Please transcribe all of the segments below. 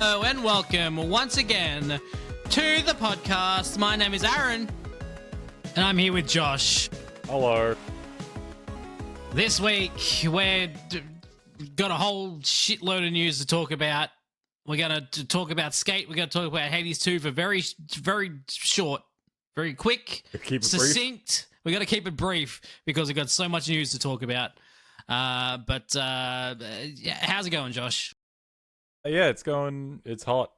Hello and welcome once again to the podcast. My name is Aaron, and I'm here with Josh. Hello. This week, we've got a whole shitload of news to talk about. We're going to talk about Skate. We're going to talk about Hades 2 for very, very short, very quick, Keep it succinct. We got to keep it brief because we've got so much news to talk about. Yeah, how's it going, Josh? Yeah, it's going. It's hot.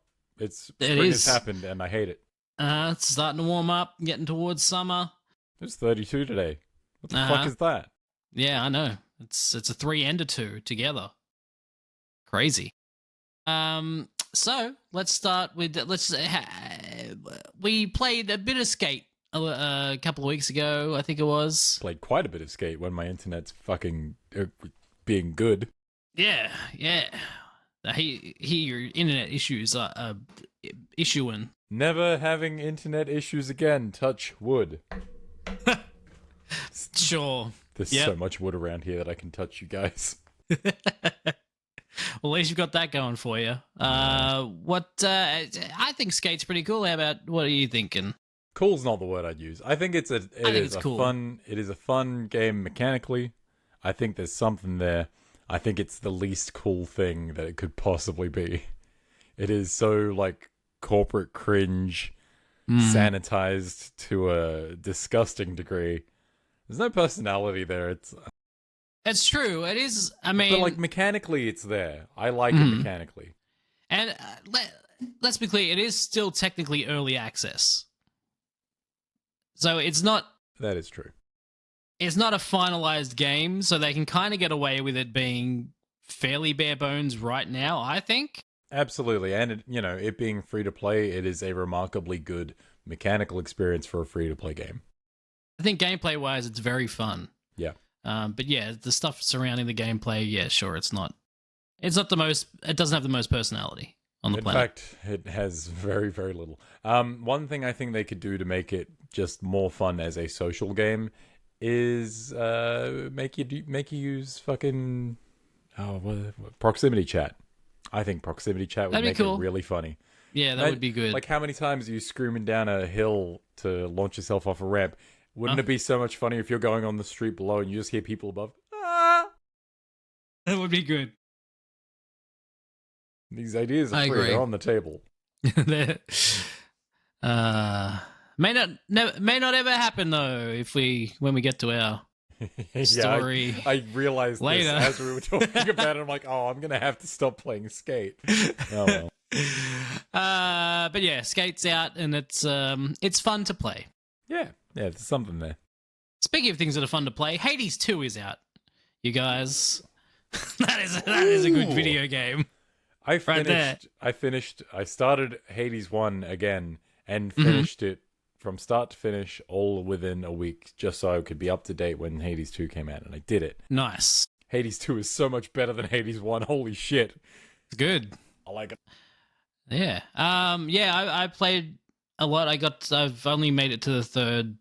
Spring has happened, and I hate it. It's starting to warm up, getting towards summer. It's 32 today. What the fuck is that? Yeah, I know. It's a 3 and a 2 together. Crazy. So let's start with we played a bit of Skate a couple of weeks ago, I think it was. Played quite a bit of Skate when my internet's fucking being good. Yeah. Your internet issues are issuing. Never having internet issues again. Touch wood. Sure. There's so much wood around here that I can touch you guys. Well, at least you've got that going for you. I think Skate's pretty cool. How about, what are you thinking? Cool's not the word I'd use. I think it's cool. It is a fun game mechanically. I think there's something there. I think it's the least cool thing that it could possibly be. It is so, like, corporate cringe, sanitized to a disgusting degree. There's no personality there. It's true. It is. I mean, but, like, mechanically, it's there. I like it mechanically. And let's be clear, it is still technically early access. So it's not... That is true. It's not a finalized game, so they can kind of get away with it being fairly bare bones right now, I think. Absolutely. And, it being free to play, it is a remarkably good mechanical experience for a free to play game. I think gameplay-wise, it's very fun. Yeah. But yeah, the stuff surrounding the gameplay, yeah, sure, it's not the most... It doesn't have the most personality on the planet. In fact, it has very, very little. One thing I think they could do to make it just more fun as a social game is make you use fucking proximity chat. I think proximity chat would make it really funny. Yeah, that would be good. Like, how many times are you screaming down a hill to launch yourself off a ramp? Wouldn't it be so much funnier if you're going on the street below and you just hear people above? Ah! That would be good. These ideas are free. They're on the table. May not ever happen though when we get to our story. I realized later. This as we were talking about it. I'm like, I'm gonna have to stop playing Skate. Oh well. But yeah, Skate's out and it's fun to play. Yeah, there's something there. Speaking of things that are fun to play, Hades 2 is out. You guys, that is a good video game. I started Hades 1 again and finished it from start to finish all within a week, just so I could be up to date when Hades 2 came out, and I did it. Nice. Hades 2 is so much better than Hades 1. Holy shit. It's good. I like it. Yeah. I played a lot. I've only made it to the 3rd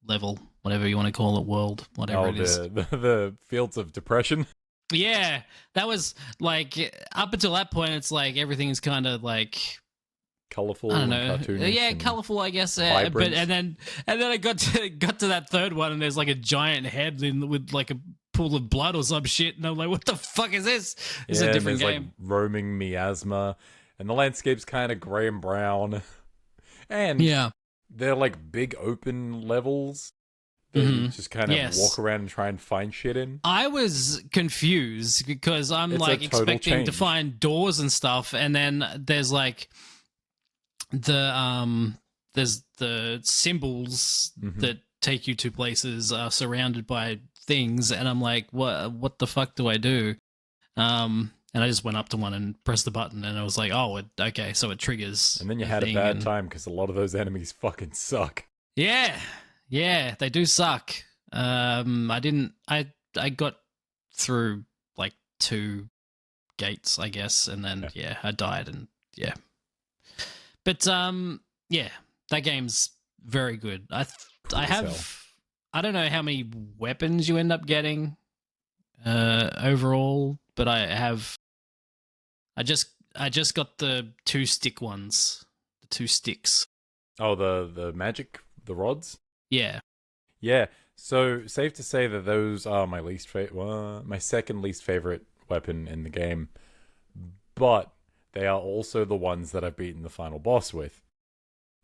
level, whatever you want to call it, world, whatever it is. The Fields of Depression. Yeah, that was like, up until that point, it's like everything is kind of like colorful. I don't know. Cartoonish. Yeah, colorful, I guess. But and then I got to that 3rd one, and there's like a giant head with like a pool of blood or some shit, and I'm like, what the fuck is this? It's a different game. Like roaming miasma, and the landscape's kind of gray and brown, and they're like big open levels that you just kind of walk around and try and find shit in. I was confused because I'm like expecting to find doors and stuff, and then there's like there's the symbols that take you to places are surrounded by things, and I'm like, what the fuck do I do? And I just went up to one and pressed the button, and I was like, okay, so it triggers. And then you had a bad time because a lot of those enemies fucking suck. Yeah, they do suck. I got through like 2 gates, I guess, and then I died, and But that game's very good. I don't know how many weapons you end up getting overall, but I just got the 2-stick ones. The 2 sticks. Oh, the magic, the rods? Yeah. Yeah. So safe to say that those are my my second least favorite weapon in the game. But they are also the ones that I've beaten the final boss with.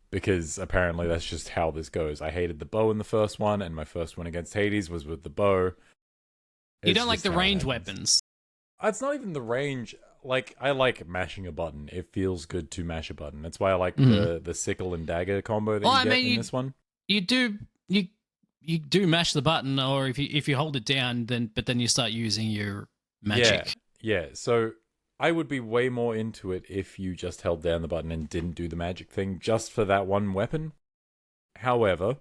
Because apparently that's just how this goes. I hated the bow in the first one, and my first one against Hades was with the bow. You It's don't like just the how it range happens. weapons. It's not even the range. Like, I like mashing a button. It feels good to mash a button. That's why I like the sickle and dagger combo that Well, you I get mean, in this one. You do mash the button, or if you hold it down, then you start using your magic. Yeah. So I would be way more into it if you just held down the button and didn't do the magic thing just for that one weapon. However,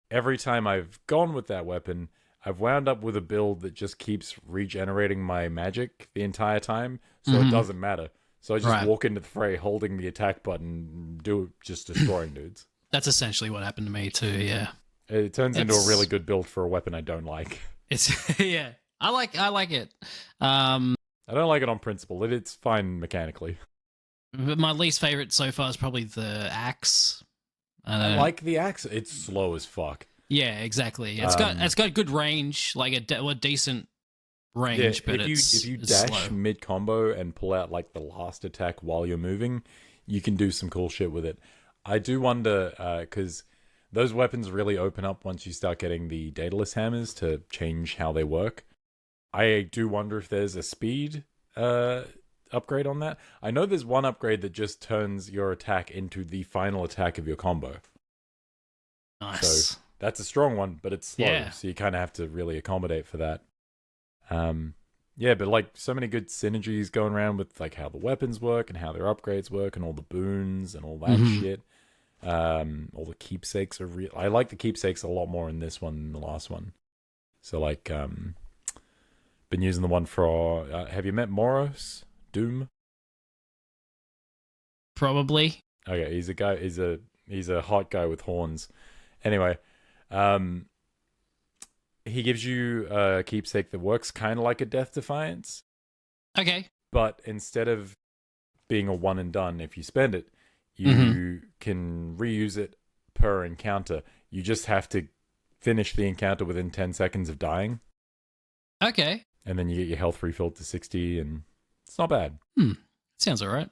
every time I've gone with that weapon, I've wound up with a build that just keeps regenerating my magic the entire time, so it doesn't matter. So I just walk into the fray holding the attack button, just destroying dudes. That's essentially what happened to me too. Yeah, It turns into a really good build for a weapon I don't like. it's yeah. I like it. I don't like it on principle. It's fine mechanically. But my least favorite so far is probably the axe. I like the axe. It's slow as fuck. Yeah, exactly. It's got good range, like a decent range, but if you it's dash slow. mid combo and pull out like the last attack while you're moving, you can do some cool shit with it. I do wonder because those weapons really open up once you start getting the Daedalus hammers to change how they work. I do wonder if there's a speed upgrade on that. I know there's one upgrade that just turns your attack into the final attack of your combo. Nice. So that's a strong one, but it's slow, Yeah. so you kind of have to really accommodate for that. Yeah, but like so many good synergies going around with like how the weapons work and how their upgrades work and all the boons and all that shit. All the keepsakes are real. I like the keepsakes a lot more in this one than the last one. So like, been using the one for. Have you met Moros Doom? Probably. Okay, he's a guy. He's a hot guy with horns. Anyway, he gives you a keepsake that works kind of like a Death Defiance, Okay. but instead of being a one and done, if you spend it, you can reuse it per encounter. You just have to finish the encounter within 10 seconds of dying, Okay. and then you get your health refilled to 60, and it's not bad. Sounds all right.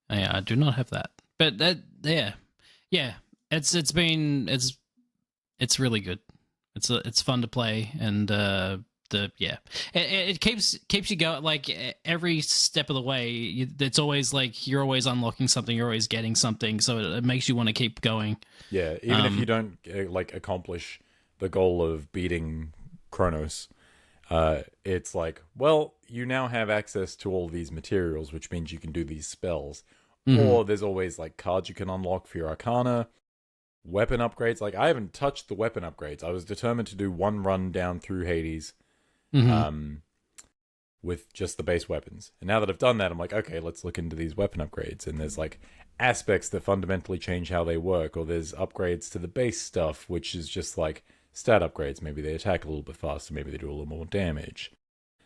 Yeah, I do not have that, but yeah. It's really good. It's fun to play, and it keeps you going. Like every step of the way, it's always like you're always unlocking something, you're always getting something, so it makes you want to keep going. Yeah, even if you don't like accomplish the goal of beating Kronos, it's like, well, you now have access to all these materials, which means you can do these spells. Or there's always like cards you can unlock for your Arcana, weapon upgrades. Like I haven't touched the weapon upgrades. I was determined to do one run down through Hades, with just the base weapons. And now that I've done that, I'm like, okay, let's look into these weapon upgrades. And there's like aspects that fundamentally change how they work, or there's upgrades to the base stuff, which is just like stat upgrades. Maybe they attack a little bit faster, maybe they do a little more damage.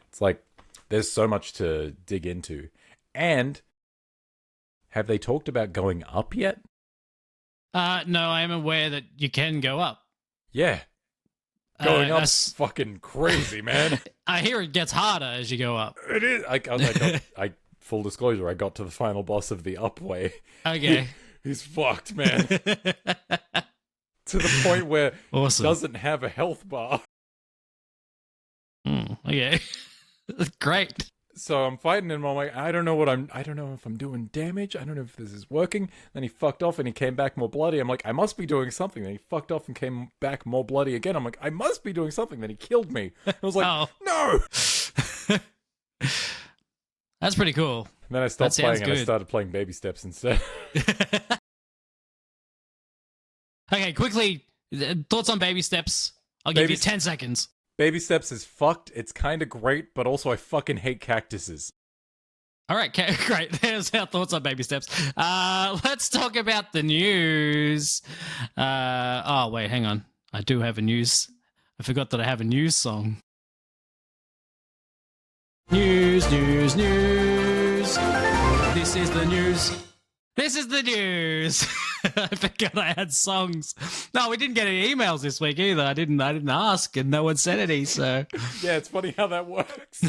It's like there's so much to dig into. And have they talked about going up yet? No, I am aware that you can go up. Yeah. Going up's fucking crazy, man. I hear it gets harder as you go up. It is. I full disclosure, I got to the final boss of the up way. Okay. He's fucked, man. To the point where Awesome. he doesn't have a health bar. Okay. Great. So I'm fighting him. I'm like, I don't know if I'm doing damage. I don't know if this is working. Then he fucked off and he came back more bloody. I'm like, I must be doing something. Then he fucked off and came back more bloody again. I'm like, I must be doing something. Then he killed me. I was like, no. That's pretty cool. And then I stopped playing and I good. started playing Baby Steps instead. Okay, quickly, thoughts on Baby Steps. I'll give you 10 seconds. Baby Steps is fucked. It's kind of great, but also I fucking hate cactuses. All right, great. There's our thoughts on Baby Steps. Let's talk about the news. Oh, wait, hang on. I do have a news. I forgot that I have a news song. News. This is the news. This is the news. I forgot I had songs. No, we didn't get any emails this week either. I didn't ask, and no one said any. So Yeah, it's funny how that works.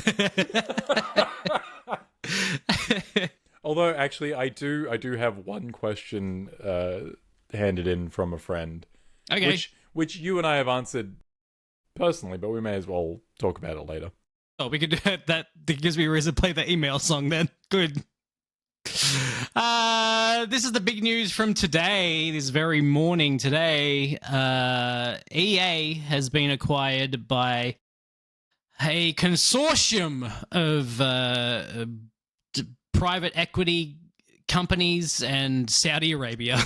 Although, actually, I do have one question handed in from a friend. okay. Which you and I have answered personally, but we may as well talk about it later. Oh, we could do that. That gives me a reason to play the email song then. Good. This is the big news from today, this very morning today. EA has been acquired by a consortium of private equity companies and Saudi Arabia.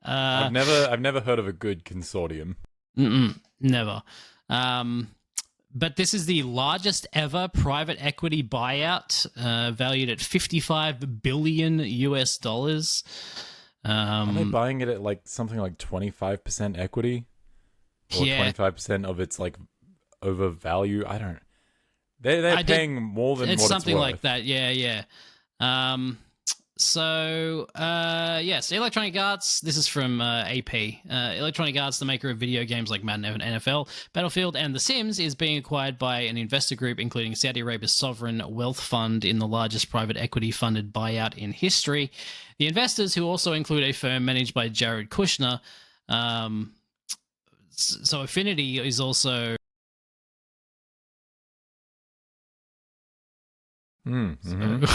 I've never heard of a good consortium. Never. But this is the largest ever private equity buyout, valued at $55 billion US dollars. Are they buying it at like something like 25% equity? Or 25% of its like overvalue? I don't. They're paying more than it's what something it's worth. like that. Yeah. Yes, Electronic Arts, this is from AP. Electronic Arts, the maker of video games like Madden and NFL, Battlefield, and The Sims, is being acquired by an investor group including Saudi Arabia's sovereign wealth fund in the largest private equity-funded buyout in history. The investors, who also include a firm managed by Jared Kushner, so Affinity is also... Mm-hmm.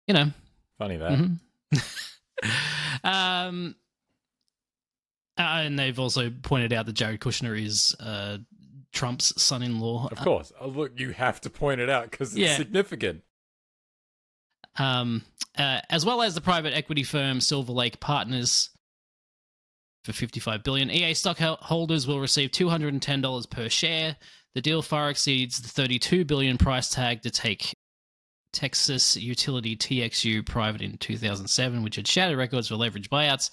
You know, funny that. Mm-hmm. And they've also pointed out that Jared Kushner is Trump's son-in-law. Of course. Look, you have to point it out because it's significant. As well as the private equity firm Silver Lake Partners for $55 billion. EA stockholders will receive $210 per share. The deal far exceeds the $32 billion price tag to take Texas utility TXU private in 2007, which had shattered records for leveraged buyouts.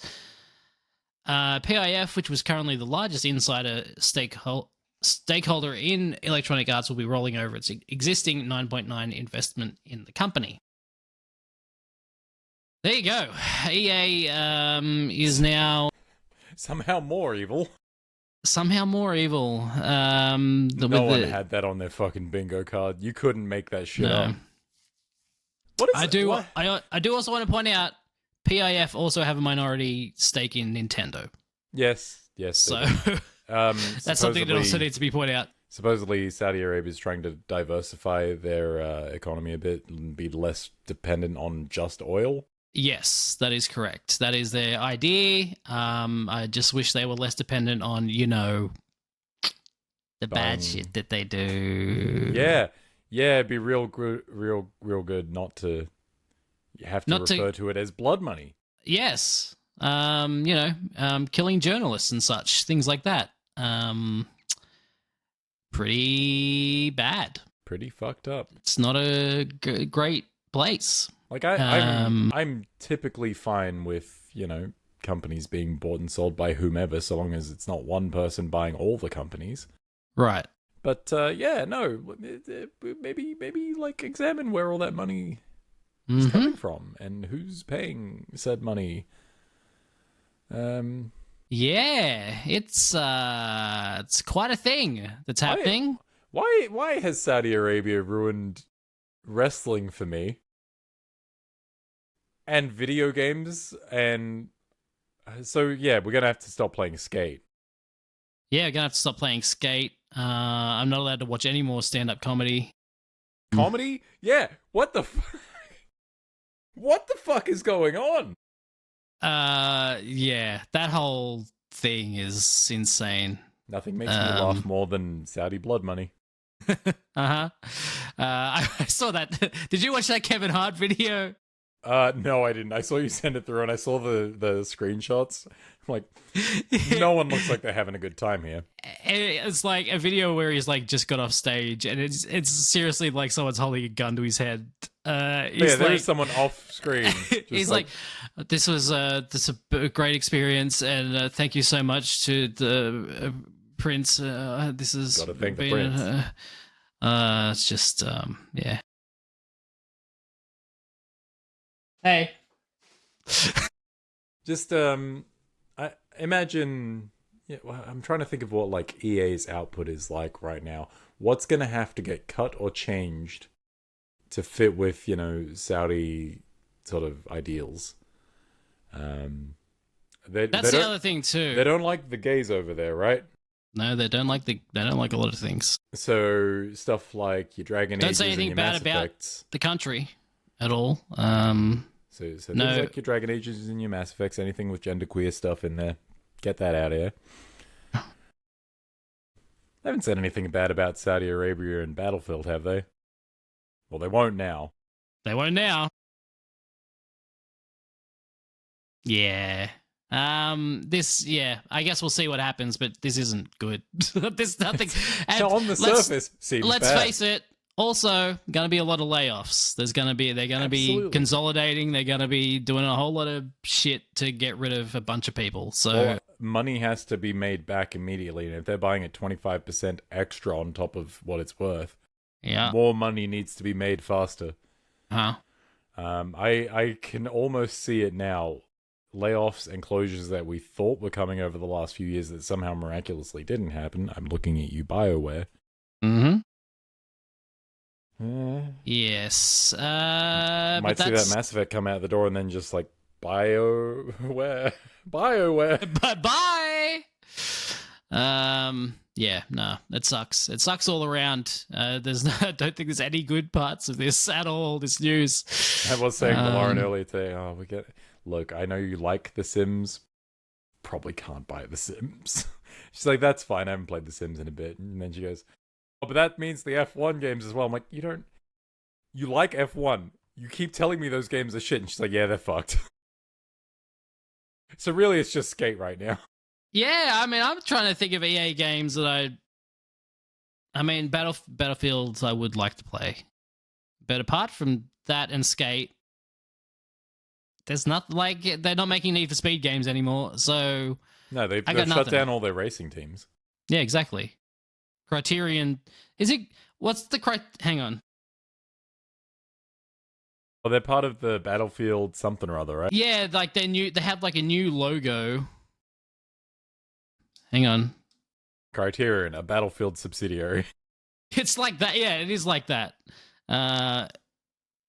PIF, which was currently the largest insider stakeholder in Electronic Arts, will be rolling over its existing 9.9% investment in the company. There you go. EA is now... somehow more evil. Somehow more evil. No one had that on their fucking bingo card. You couldn't make that shit up. I do also want to point out PIF also have a minority stake in Nintendo. Yes. So that's something that also needs to be pointed out. Supposedly, Saudi Arabia is trying to diversify their economy a bit and be less dependent on just oil. Yes, that is correct. That is their idea. I just wish they were less dependent on, the bad shit that they do. Yeah, it'd be real good not to have to refer to it as blood money. Yes. Killing journalists and such, things like that. Pretty bad. Pretty fucked up. It's not a great place. Like I'm typically fine with, companies being bought and sold by whomever, so long as it's not one person buying all the companies. Right. But maybe like examine where all that money is coming from and who's paying said money. Yeah, it's quite a thing that's happening. Why has Saudi Arabia ruined wrestling for me? And video games, and so yeah, we're gonna have to stop playing Skate. Yeah, we're gonna have to stop playing Skate. I'm not allowed to watch any more stand-up comedy. Comedy? Yeah. What the fuck is going on? Yeah, that whole thing is insane. Nothing makes me laugh more than Saudi blood money. I saw that. Did you watch that Kevin Hart video? No, I didn't. I saw you send it through, and I saw the screenshots. I'm like, no one looks like they're having a good time here. It's like a video where he's like just got off stage, and it's seriously like someone's holding a gun to his head. There is someone off screen. He's like, this was a great experience, and thank you so much to the Prince. This is gotta thank the Prince. It's just yeah. Hey. Just I imagine. Yeah, well, I'm trying to think of what like EA's output is like right now. What's gonna have to get cut or changed to fit with Saudi sort of ideals? Um, That's the other thing too. They don't like the gays over there, right? No, they don't like a lot of things. So stuff like your Dragon Don't Ages say anything and your bad Mass about Effects. the country at all. So things no. like your Dragon Ages and your Mass Effects, anything with genderqueer stuff in there, get that out of here. They haven't said anything bad about Saudi Arabia and Battlefield, have they? Well, they won't now. They won't now. Yeah. I guess we'll see what happens, but this isn't good. There's nothing. And on the surface, seems let's bad. face it. Also, going to be a lot of layoffs. They're going to be consolidating. They're going to be doing a whole lot of shit to get rid of a bunch of people. So well, money has to be made back immediately, and if they're buying at 25% extra on top of what it's worth, more money needs to be made faster. I can almost see it now. Layoffs and closures that we thought were coming over the last few years that somehow miraculously didn't happen. I'm looking at you, BioWare. Mm-hmm. Yes. Might see that Mass Effect come out the door and then just like BioWare. Bye. Yeah, no, it sucks. It sucks all around. I don't think there's any good parts of this at all. This news. I was saying to Lauren earlier today. Oh, we get. Look, I know you like The Sims. Probably can't buy The Sims. She's like, that's fine. I haven't played The Sims in a bit. And then she goes, oh, but that means the F1 games as well. I'm like, you like F1. You keep telling me those games are shit. And she's like, yeah, they're fucked. So really, it's just Skate right now. Yeah, I mean, I'm trying to think of EA games that I mean, Battlefields I would like to play. But apart from that and Skate, there's nothing like they're not making Need for Speed games anymore. So no, they've shut down all their racing teams. Yeah, exactly. Criterion hang on. Well, they're part of the Battlefield something or other, right? Yeah, like they have like a new logo. Hang on. Criterion, a Battlefield subsidiary. It's like that. Yeah, it is like that.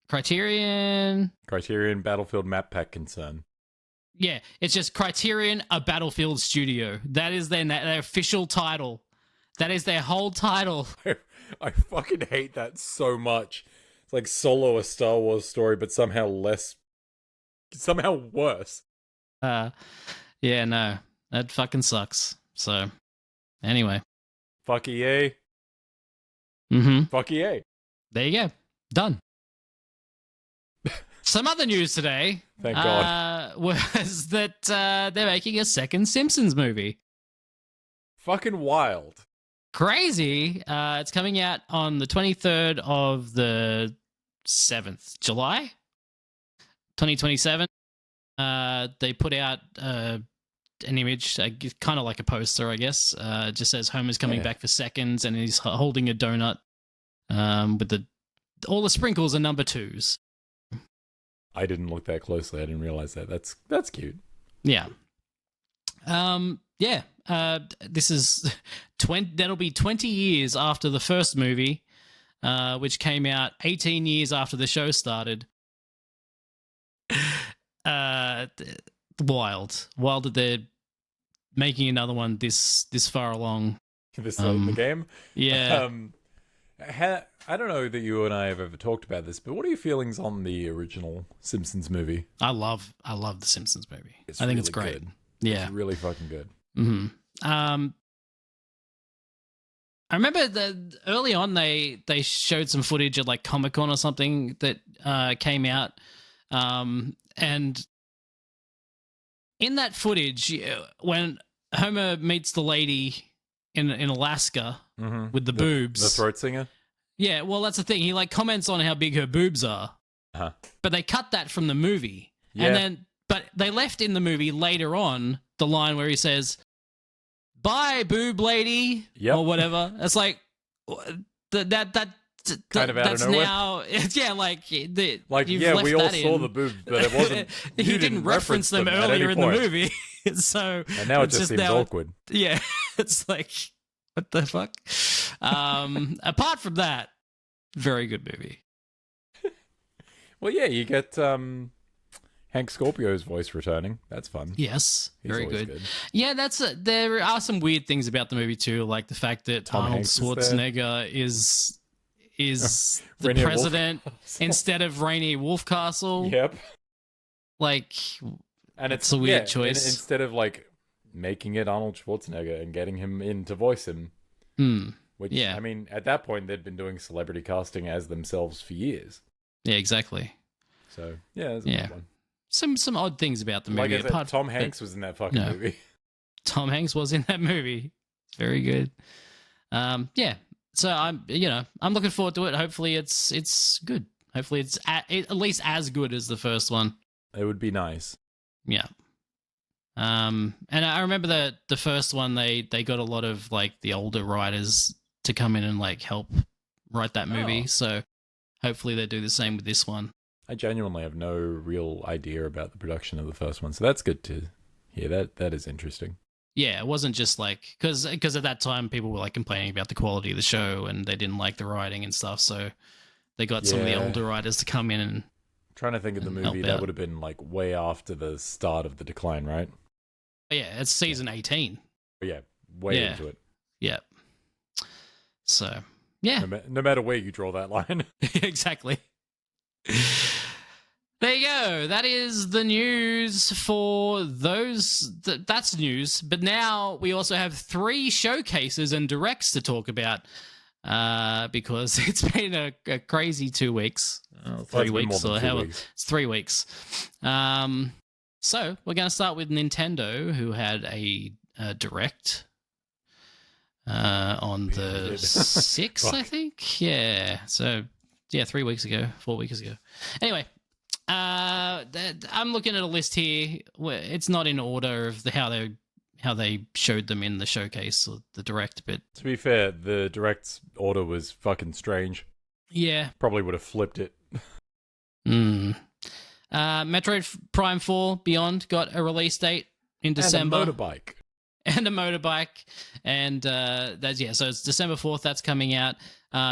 Criterion Battlefield Map Pack concern. Yeah, it's just Criterion, a Battlefield studio. That is their official title. That is their whole title. I fucking hate that so much. It's like Solo, a Star Wars story, but somehow worse. Yeah, no, that fucking sucks. So, anyway. Fuck EA. Mm-hmm. Fuck EA. There you go. Done. Some other news today. Thank God. Was that they're making a second Simpsons movie. Fucking wild. Crazy. It's coming out on the 23rd of the 7th, July 2027. They put out an image, kind of like a poster, I guess. It just says Homer's coming back for seconds, and he's holding a donut with all the sprinkles are number 2s. I didn't look that closely. I didn't realize that. That's cute. Yeah. This is that'll be 20 years after the first movie, which came out 18 years after the show started. Wild that they're making another one this far along. This in the game. Yeah. I don't know that you and I have ever talked about this, but what are your feelings on the original Simpsons movie? I love the Simpsons movie. I think really it's great. Good. Yeah, it's really fucking good. Mm-hmm. I remember that early on they showed some footage at like Comic-Con or something that came out, and in that footage, when Homer meets the lady in Alaska with the boobs, the throat singer. Yeah, well, that's the thing. He like comments on how big her boobs are, but they cut that from the movie, but they left in the movie later on the line where he says, "Bye, boob lady," or whatever. It's like that kind of out that's of nowhere. now, yeah, like Like, you've yeah, left we all that saw in. the boobs, but it wasn't. He you didn't reference them at any earlier in the point. movie, so And now it it's just seems now, awkward. Yeah, it's like, what the fuck? Apart from that, very good movie. Well, yeah, you get Hank Scorpio's voice returning. That's fun. Yes, He's very always good. Yeah, there are some weird things about the movie too, like the fact that Tom Arnold Hanks is there. Schwarzenegger is the Rainier president Wolfcastle. instead of Rainier Wolfcastle. Yep. Like, And it's a weird choice. Instead of like making it Arnold Schwarzenegger and getting him in to voice him, which Yeah. I mean, at that point they'd been doing celebrity casting as themselves for years. yeah, exactly. So yeah, that's a Yeah. good one. Some odd things about the Like movie. I said, Tom Hanks was in that fucking no. movie. Tom Hanks was in that movie. It's very good. Yeah. So I'm looking forward to it. Hopefully it's good. Hopefully it's at least as good as the first one. It would be nice. Yeah. And I remember the first one they got a lot of like the older writers to come in and like help write that movie. Oh. So hopefully they do the same with this one. I genuinely have no real idea about the production of the first one, so that's good to hear. That is interesting. Yeah, it wasn't just like because at that time people were like complaining about the quality of the show and they didn't like the writing and stuff. So they got some of the Yeah. older writers to come in and I'm trying to think of the And movie help that out. would have been like way after the start of the decline, right? yeah, it's season 18. But yeah, way Yeah. into it. Yeah. So yeah, No matter where you draw that line. exactly. There you go. That is the news for those. That's news. But now we also have 3 showcases and directs to talk about because it's been a crazy 2 weeks. 3 It's been more weeks than or 2 how weeks. it's 3 weeks. So we're going to start with Nintendo, who had a direct on the did. 6th, I Fuck. think. Yeah. So, yeah, 3 weeks ago, 4 weeks ago. Anyway, I'm looking at a list here where it's not in order of how they showed them in the showcase or the direct, but To be fair, the direct's order was fucking strange. yeah. Probably would have flipped it. Metroid Prime 4 Beyond got a release date in December. And a motorbike. And a motorbike. And so it's December 4th, that's coming out.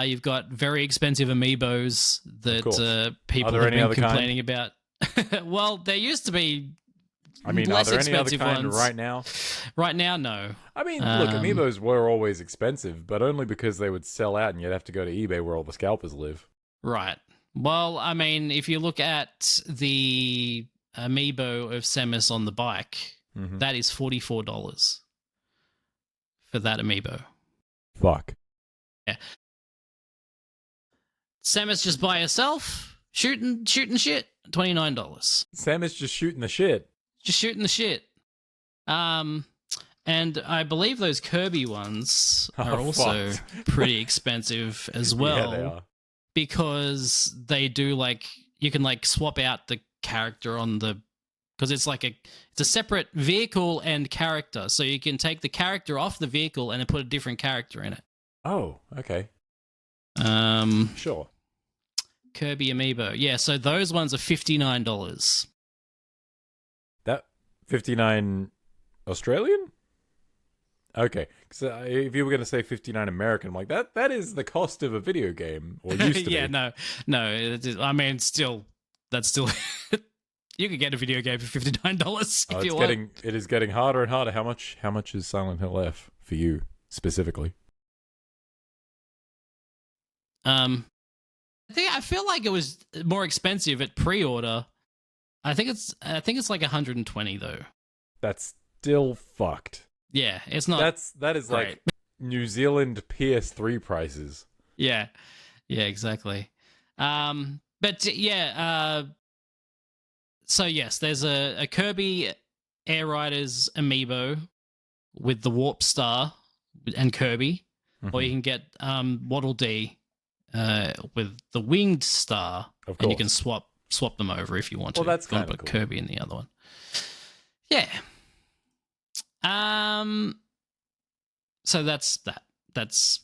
You've got very expensive amiibos course. that people there have any been other kind? complaining about. Well, there used to be I mean, less are there any other expensive kind ones. right now? Right now, no. I mean, look, amiibos were always expensive, but only because they would sell out and you'd have to go to eBay where all the scalpers live. Right. Well, I mean, if you look at the amiibo of Samus on the bike, Mhm. that is $44 for that amiibo. Fuck. Samus just by herself, shooting shit, $29. Samus just shooting the shit. Just shooting the shit. And I believe those Kirby ones are Oh, also fuck. pretty expensive as well. Yeah, they are. Because they do like you can like swap out the character on the because it's a separate vehicle and character, so you can take the character off the vehicle and then put a different character in it. Oh, okay. Sure. Kirby amiibo, yeah. So those ones are $59. That 59 Australian? Okay. So if you were going to say 59 American, I'm like that is the cost of a video game, or used to Yeah, be. no. I mean, that's still. You could get a video game for $59 if you want. It is getting harder and harder. How much is Silent Hill F for you specifically? I feel like it was more expensive at pre-order. I think it's like 120 though. That's still fucked. Yeah, it's not. That is great. like New Zealand PS3 prices. Yeah, exactly. But yeah. So yes, there's a Kirby Air Riders amiibo with the Warp Star and Kirby, or you can get Waddle Dee with the Winged Star, Of and you course. can swap them over if you want to. Well, that's If you want kinda to put cool. Kirby in the other one. Yeah. So that's that. That's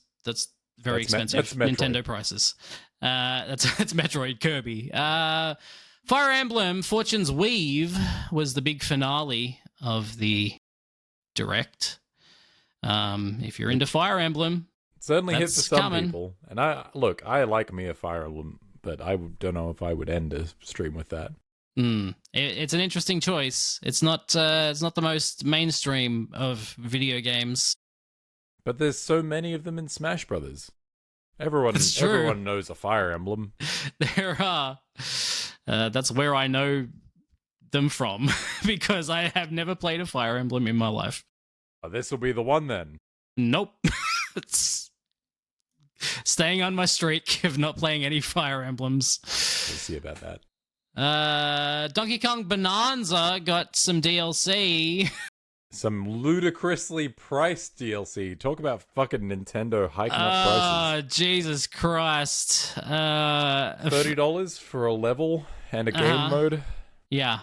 very expensive. That's Metroid. Nintendo prices. That's Metroid Kirby. Fire Emblem Fortune's Weave was the big finale of the Direct. If you're into Fire Emblem, It certainly hit for that's some coming. people. And I like me a Fire Emblem, but I don't know if I would end a stream with that. It's an interesting choice. It's not the most mainstream of video games. But there's so many of them in Smash Brothers. It's true. Everyone knows a Fire Emblem. There are. That's where I know them from because I have never played a Fire Emblem in my life. Oh, this will be the one then. Nope. It's staying on my streak of not playing any Fire Emblems. We'll see about that. Donkey Kong Bonanza got some DLC. Some ludicrously priced DLC. Talk about fucking Nintendo hiking up prices. Jesus Christ. $30 for a level and a game mode. Yeah.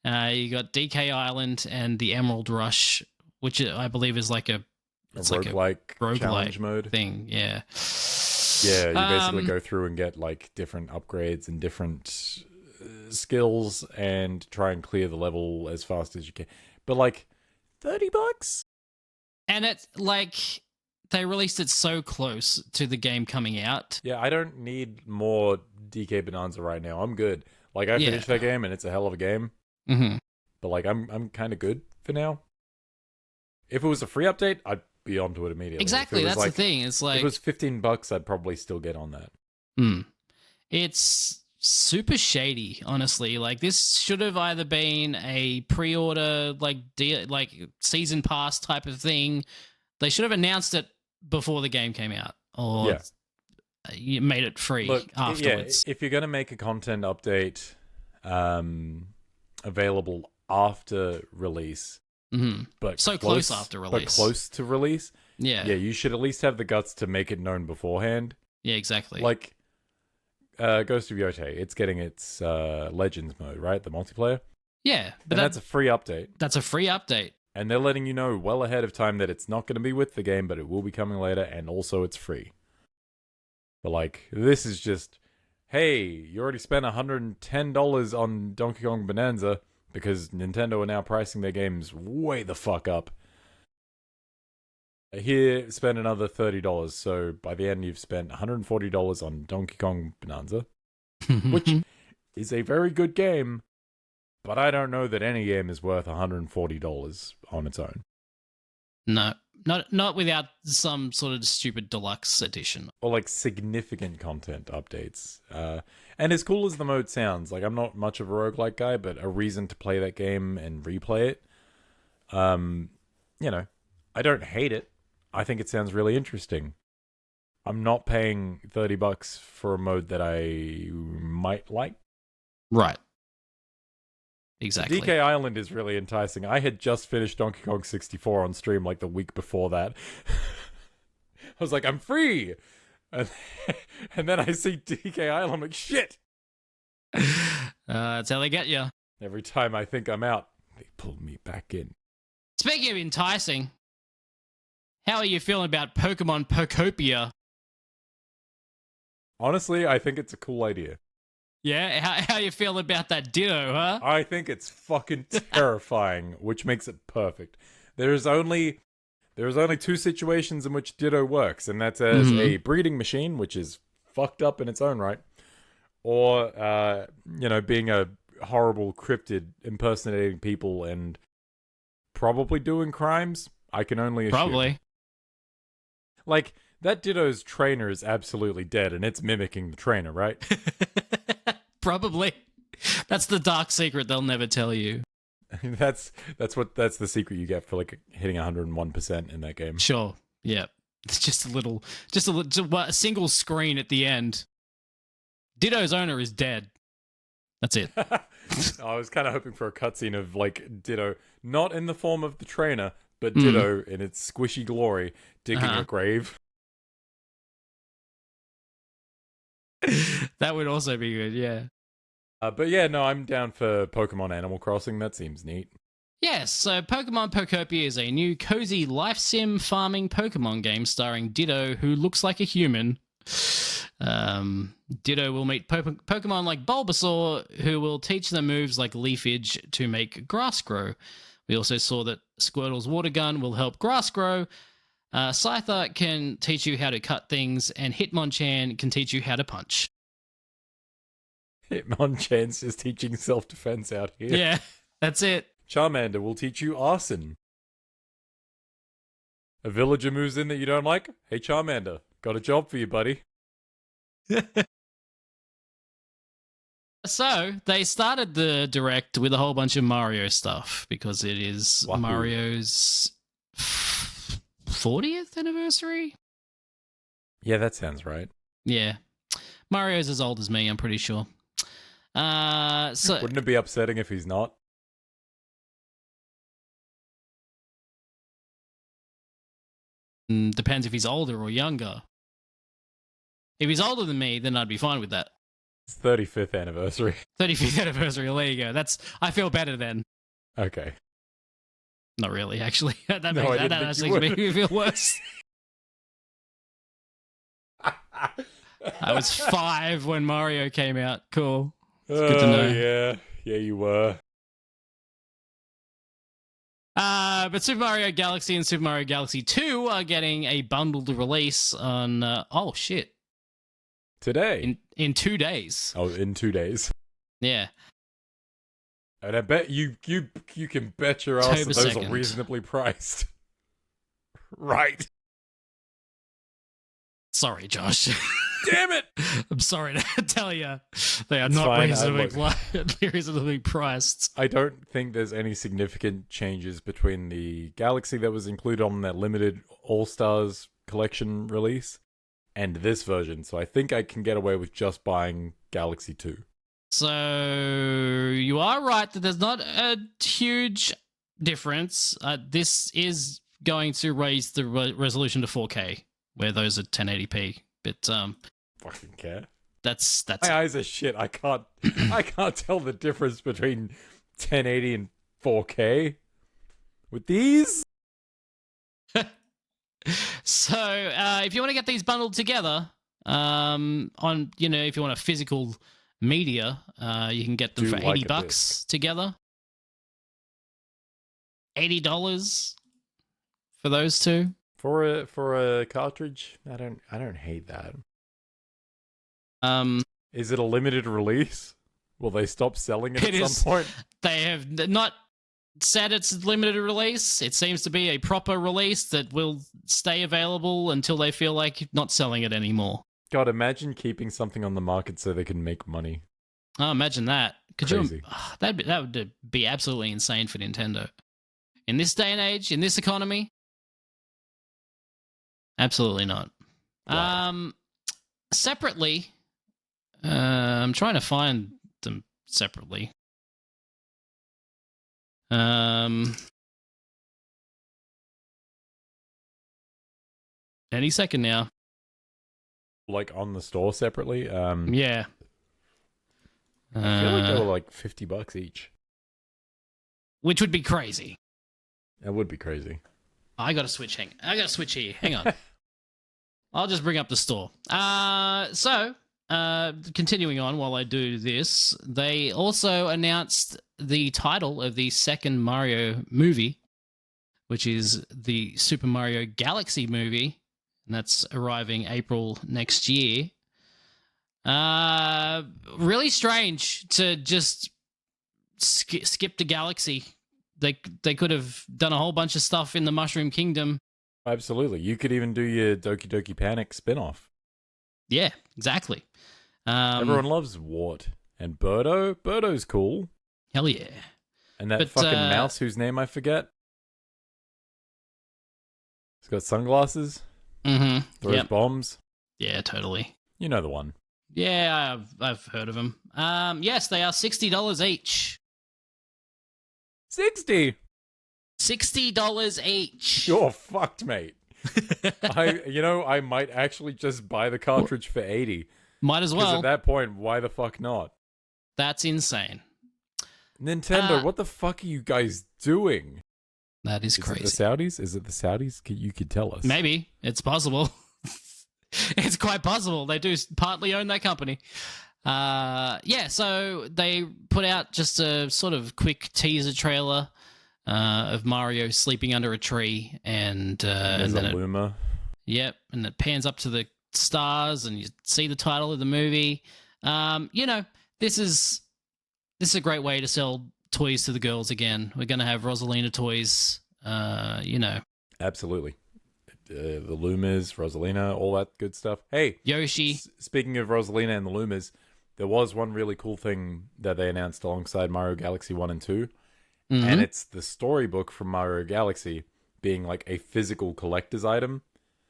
You got DK Island and the Emerald Rush, which I believe is like a roguelike challenge mode thing. Yeah. Yeah, you basically go through and get like different upgrades and different skills and try and clear the level as fast as you can. But like $30? And it's like they released it so close to the game coming out. Yeah, I don't need more DK Bonanza right now. I'm good. Like I finished that game and it's a hell of a game. Mm-hmm. But like I'm kind of good for now. If it was a free update, I'd be onto it immediately. Exactly, that's the thing. It's like if it was $15, I'd probably still get on that. It's super shady, honestly. Like this should have either been a pre-order, like season pass type of thing. They should have announced it before the game came out, or you made it free afterwards. Yeah, if you're gonna make a content update available after release, but close after release, but close to release, yeah, you should at least have the guts to make it known beforehand. Yeah, exactly. Like Ghost of Yote, it's getting its Legends mode, right? The multiplayer. Yeah, but that's a free update. That's a free update. And they're letting you know well ahead of time that it's not going to be with the game, but it will be coming later, and also it's free. But like, this is just, hey, you already spent $110 on Donkey Kong Bonanza because Nintendo are now pricing their games way the fuck up. Here, spend another $30, so by the end you've spent $140 on Donkey Kong Bonanza, which is a very good game, but I don't know that any game is worth $140 on its own. No, not without some sort of stupid deluxe edition. Or like significant content updates. And as cool as the mode sounds, like I'm not much of a roguelike guy, but a reason to play that game and replay it, I don't hate it. I think it sounds really interesting. I'm not paying $30 for a mode that I might like. Right. Exactly. DK Island is really enticing. I had just finished Donkey Kong 64 on stream like the week before that. I was like, I'm free! And then I see DK Island, I'm like, shit! That's how they get you. Every time I think I'm out, they pull me back in. Speaking of enticing, how are you feeling about Pokemon Pokopia? Honestly, I think it's a cool idea. Yeah? How you feeling about that Ditto, huh? I think it's fucking terrifying, which makes it perfect. There's only two situations in which Ditto works, and that's as a breeding machine, which is fucked up in its own right, or, being a horrible cryptid impersonating people and probably doing crimes. I can only assume. Probably. Like, that Ditto's trainer is absolutely dead, and it's mimicking the trainer, right? Probably. That's the dark secret they'll never tell you. That's the secret you get for like hitting 101% in that game. Sure. Yeah. It's just a single screen at the end. Ditto's owner is dead. That's it. I was kind of hoping for a cutscene of like Ditto, not in the form of the trainer, but Ditto in its squishy glory, digging a grave. That would also be good, yeah. But yeah, no, I'm down for Pokemon Animal Crossing. That seems neat. Yes, so Pokemon Pokopia is a new cozy life sim farming Pokemon game starring Ditto, who looks like a human. Ditto will meet Pokemon like Bulbasaur, who will teach them moves like Leafage to make grass grow. We also saw that Squirtle's water gun will help grass grow. Scyther can teach you how to cut things, and Hitmonchan can teach you how to punch. Hitmonchan's just teaching self-defense out here. Yeah, that's it. Charmander will teach you arson. A villager moves in that you don't like? Hey, Charmander, got a job for you, buddy. So, they started the Direct with a whole bunch of Mario stuff because it is Wahoo. Mario's 40th anniversary? Yeah, that sounds right. Yeah. Mario's as old as me, I'm pretty sure. Wouldn't it be upsetting if he's not? Depends if he's older or younger. If he's older than me, then I'd be fine with that. It's 35th anniversary. 35th anniversary, well, there you go. I feel better then. Okay. Not really, actually. that No, makes, I that didn't actually think you makes me feel worse. I was 5 when Mario came out. Cool. It's good to know. Yeah. Yeah, you were. But Super Mario Galaxy and Super Mario Galaxy 2 are getting a bundled release on, oh shit, Today. in 2 days. Oh, in 2 days. Yeah. And I bet you can bet your ass that October those 2nd. are reasonably priced. Right. Sorry, Josh. Damn it! I'm sorry to tell you. They are It's not fine, reasonably priced. I don't think there's any significant changes between the Galaxy that was included on that limited All-Stars collection release and this version, so I think I can get away with just buying Galaxy 2. So you are right that there's not a huge difference. This is going to raise the resolution to 4K, where those are 1080p. But Fucking care. that's My eyes are shit. I can't tell the difference between 1080 and 4K with these. So if you want to get these bundled together, if you want a physical media, you can get them Do for like a $80 together. $80 for those two. For a cartridge, I don't hate that. Is it a limited release? Will they stop selling it at some point? They have not said it's a limited release. It seems to be a proper release that will stay available until they feel like not selling it anymore. God, imagine keeping something on the market so they can make money. Oh, imagine that. Crazy. That would be absolutely insane for Nintendo. In this day and age, in this economy, absolutely not. Wow. Separately, I'm trying to find them separately. Any second now. Like on the store separately. Yeah. I feel like they were like $50 each. Which would be crazy. That would be crazy. I got to switch here. Hang on. I'll just bring up the store. Continuing on while I do this, they also announced the title of the second Mario movie, which is the Super Mario Galaxy movie, and that's arriving April next year. Really strange to just skip the Galaxy. They could have done a whole bunch of stuff in the Mushroom Kingdom. Absolutely. You could even do your Doki Doki Panic spin-off. Yeah, exactly. Everyone loves Wart. And Birdo. Birdo's cool. Hell yeah. And that But, fucking mouse whose name I forget. He's got sunglasses. Mm-hmm. Throws bombs. Yeah, totally. You know the one. Yeah, I've heard of them. Yes, they are $60 each. 60. $60 each. You're fucked, mate. I might actually just buy the cartridge for 80. Might as Because well. at that point, why the fuck not? That's insane. Nintendo, what the fuck are you guys doing? That is Is crazy. it the Saudis? Is it the Saudis? You could tell us. Maybe. It's possible. It's quite possible. They do partly own that company. Yeah, so they put out just a sort of quick teaser trailer of Mario sleeping under a tree, and There's then a Luma. Yep, and it pans up to the stars, and you see the title of the movie. You know, this is a great way to sell toys to the girls again. We're going to have Rosalina toys. You know, Absolutely. The Lumas, Rosalina, all that good stuff. Hey, Yoshi. Speaking of Rosalina and the Lumas, there was one really cool thing that they announced alongside Mario Galaxy 1 and 2. Mhm. And it's the storybook from Mario Galaxy being like a physical collector's item.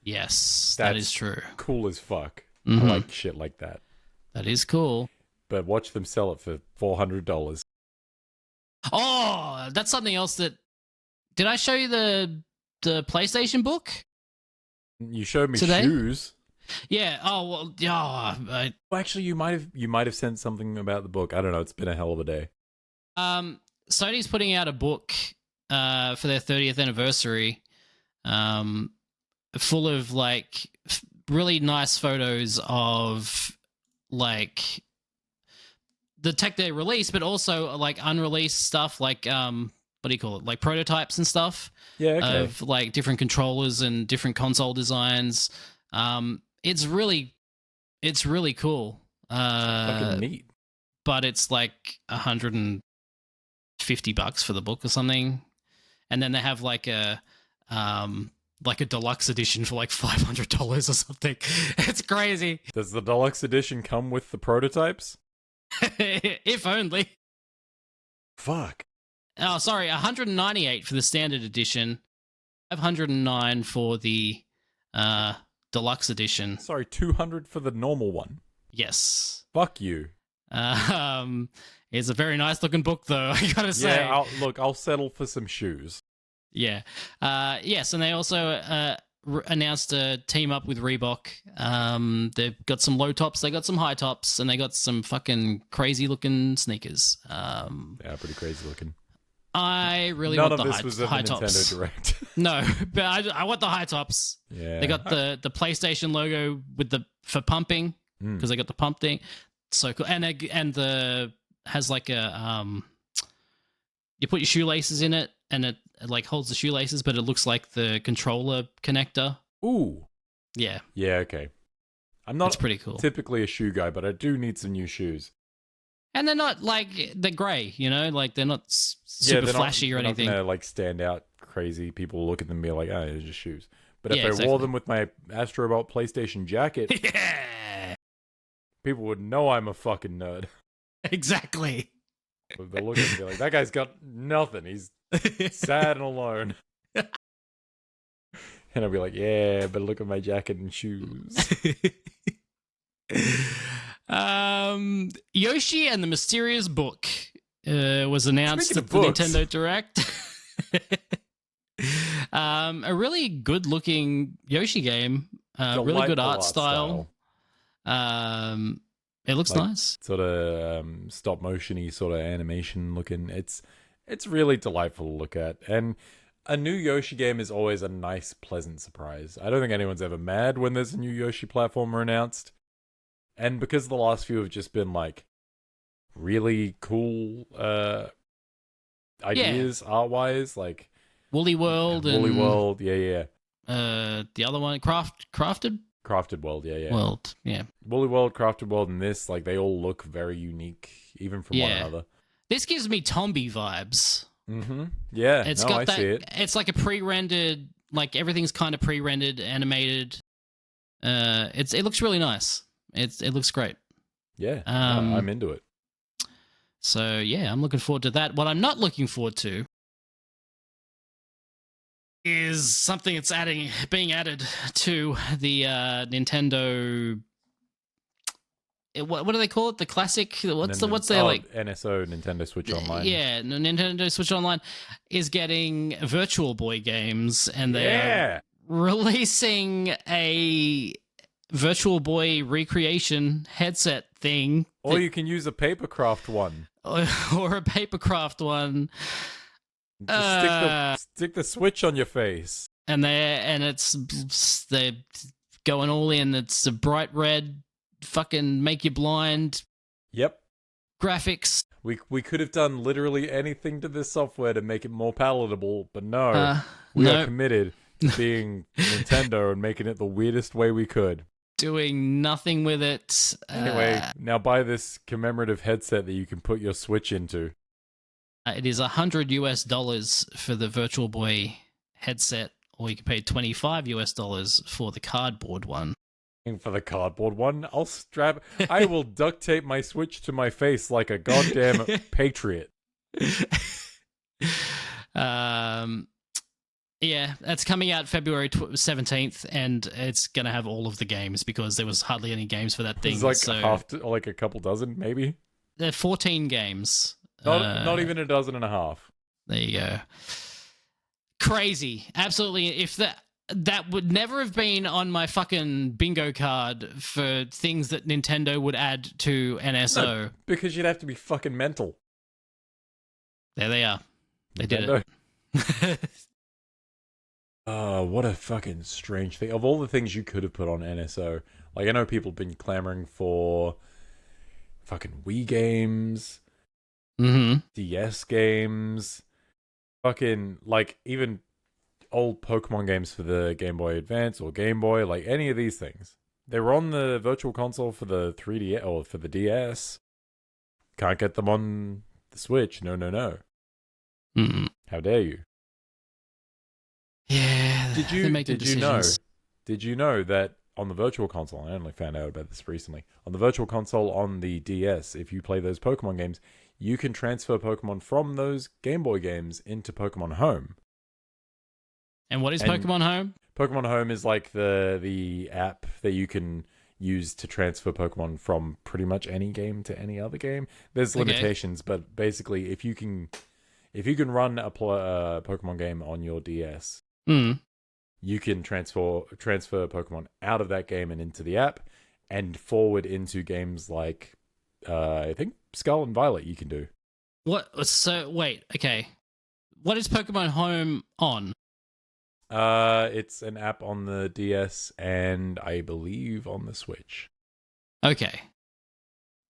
Yes, that is true. Cool as fuck. Mhm. I like shit like that. That is cool. But watch them sell it for $400. Oh, that's something else that... Did I show you the PlayStation book? You showed me Today? shoes. Yeah. Oh, well, yeah. Well, actually, you might have sent something about the book. I don't know. It's been a hell of a day. Sony's putting out a book for their 30th anniversary, full of like really nice photos of like the tech they released, but also like unreleased stuff, like what do you call it, like prototypes and stuff. Yeah, okay. Of like different controllers and different console designs. It's really cool. Fucking neat. But it's like $150 for the book or something, and then they have like a deluxe edition for like $500 or something. It's crazy. Does the deluxe edition come with the prototypes? If only. Fuck. Oh, sorry, $198 for the standard edition, $509 for the deluxe edition. Sorry, $200 for the normal one. Yes. Fuck you. It's a very nice looking book, though. I gotta say. Yeah, I'll settle for some shoes. Yeah. Yes, and they also announced a team up with Reebok. They've got some low tops, they got some high tops, and they got some fucking crazy looking sneakers. Yeah, pretty crazy looking. I really None want of the this was at high the Nintendo tops. Direct. No, but I want the high tops. Yeah. They got the PlayStation logo with for pumping, because they got the pump thing. So cool, and the has like a you put your shoelaces in it, and it like holds the shoelaces, but it looks like the controller connector. Ooh. Yeah, Yeah, okay. I'm not that's pretty cool. typically a shoe guy, but I do need some new shoes. And they're not like they're grey, you know, like they're not super they're flashy or they're anything. Not gonna like stand out crazy. People look at them and be like, "Oh, they're just shoes." But if Yeah, I exactly. wore them with my Astrobot PlayStation jacket, Yeah, people would know I'm a fucking nerd. exactly. They'll look at me and be like, "That guy's got nothing. He's sad and alone." And I'll be like, "Yeah, but look at my jacket and shoes." Yoshi and the Mysterious Book was announced Speaking at of the books. Nintendo Direct. A really good looking Yoshi game, really good Delightful art style. It looks Like, nice. Sort of stop motiony, sort of animation looking. It's really delightful to look at, and a new Yoshi game is always a nice, pleasant surprise. I don't think anyone's ever mad when there's a new Yoshi platformer announced, and because the last few have just been like really cool ideas art wise, like Woolly World Woolly and World, yeah. the other one, Crafted Crafted World, yeah. World, yeah. Woolly World, Crafted World, and this, like, they all look very unique, even from one Yeah. another. This gives me Tomby vibes. Mm-hmm. Yeah, It's no, got I that. see it. It's like a pre-rendered, like everything's kind of pre-rendered, animated. It looks really nice. It looks great. Yeah, Um, no, I'm into it. So yeah, I'm looking forward to that. What I'm not looking forward to is something that's being added to the Nintendo. What do they call it? The classic. What's their like? NSO, Nintendo Switch Online. Yeah, Nintendo Switch Online is getting Virtual Boy games, and they're releasing a Virtual Boy recreation headset thing Or you can use a papercraft one. or a papercraft one. Just stick the Switch on your face. And they're going all in. It's a bright red, fucking make you blind Yep. graphics. We could have done literally anything to this software to make it more palatable, but no. We no. are committed to being Nintendo and making it the weirdest way we could. Doing nothing with it. Anyway, now buy this commemorative headset that you can put your Switch into. It is $100 for the Virtual Boy headset, or you can pay $25 for the cardboard one. For the cardboard one, I will duct tape my Switch to my face like a goddamn patriot. Yeah, that's coming out February 17th, and it's going to have all of the games because there was hardly any games for that thing. It's like like a couple dozen, maybe? There are 14 games. Not even a dozen and a half. There you go. Crazy. Absolutely. If that would never have been on my fucking bingo card for things that Nintendo would add to NSO. No, because you'd have to be fucking mental. There they are. They Nintendo. did it. Oh, what a fucking strange thing. Of all the things you could have put on NSO, like I know people have been clamoring for fucking Wii games, DS games, fucking like even old Pokemon games for the Game Boy Advance or Game Boy, like any of these things. They were on the Virtual Console for the 3D or for the DS. Can't get them on the Switch. No. How dare you? Yeah. Did you know that on the Virtual Console, I only found out about this recently, on the Virtual Console on the DS, if you play those Pokemon games, you can transfer Pokemon from those Game Boy games into Pokemon Home. And what is Pokemon Home? Pokemon Home is like the app that you can use to transfer Pokemon from pretty much any game to any other game. There's limitations, but basically, if you can run a Pokemon game on your DS, you can transfer Pokemon out of that game and into the app, and forward into games like I think Scarlet and Violet. You can do. What? So wait, okay. What is Pokemon Home on? It's an app on the DS and I believe on the Switch. Okay.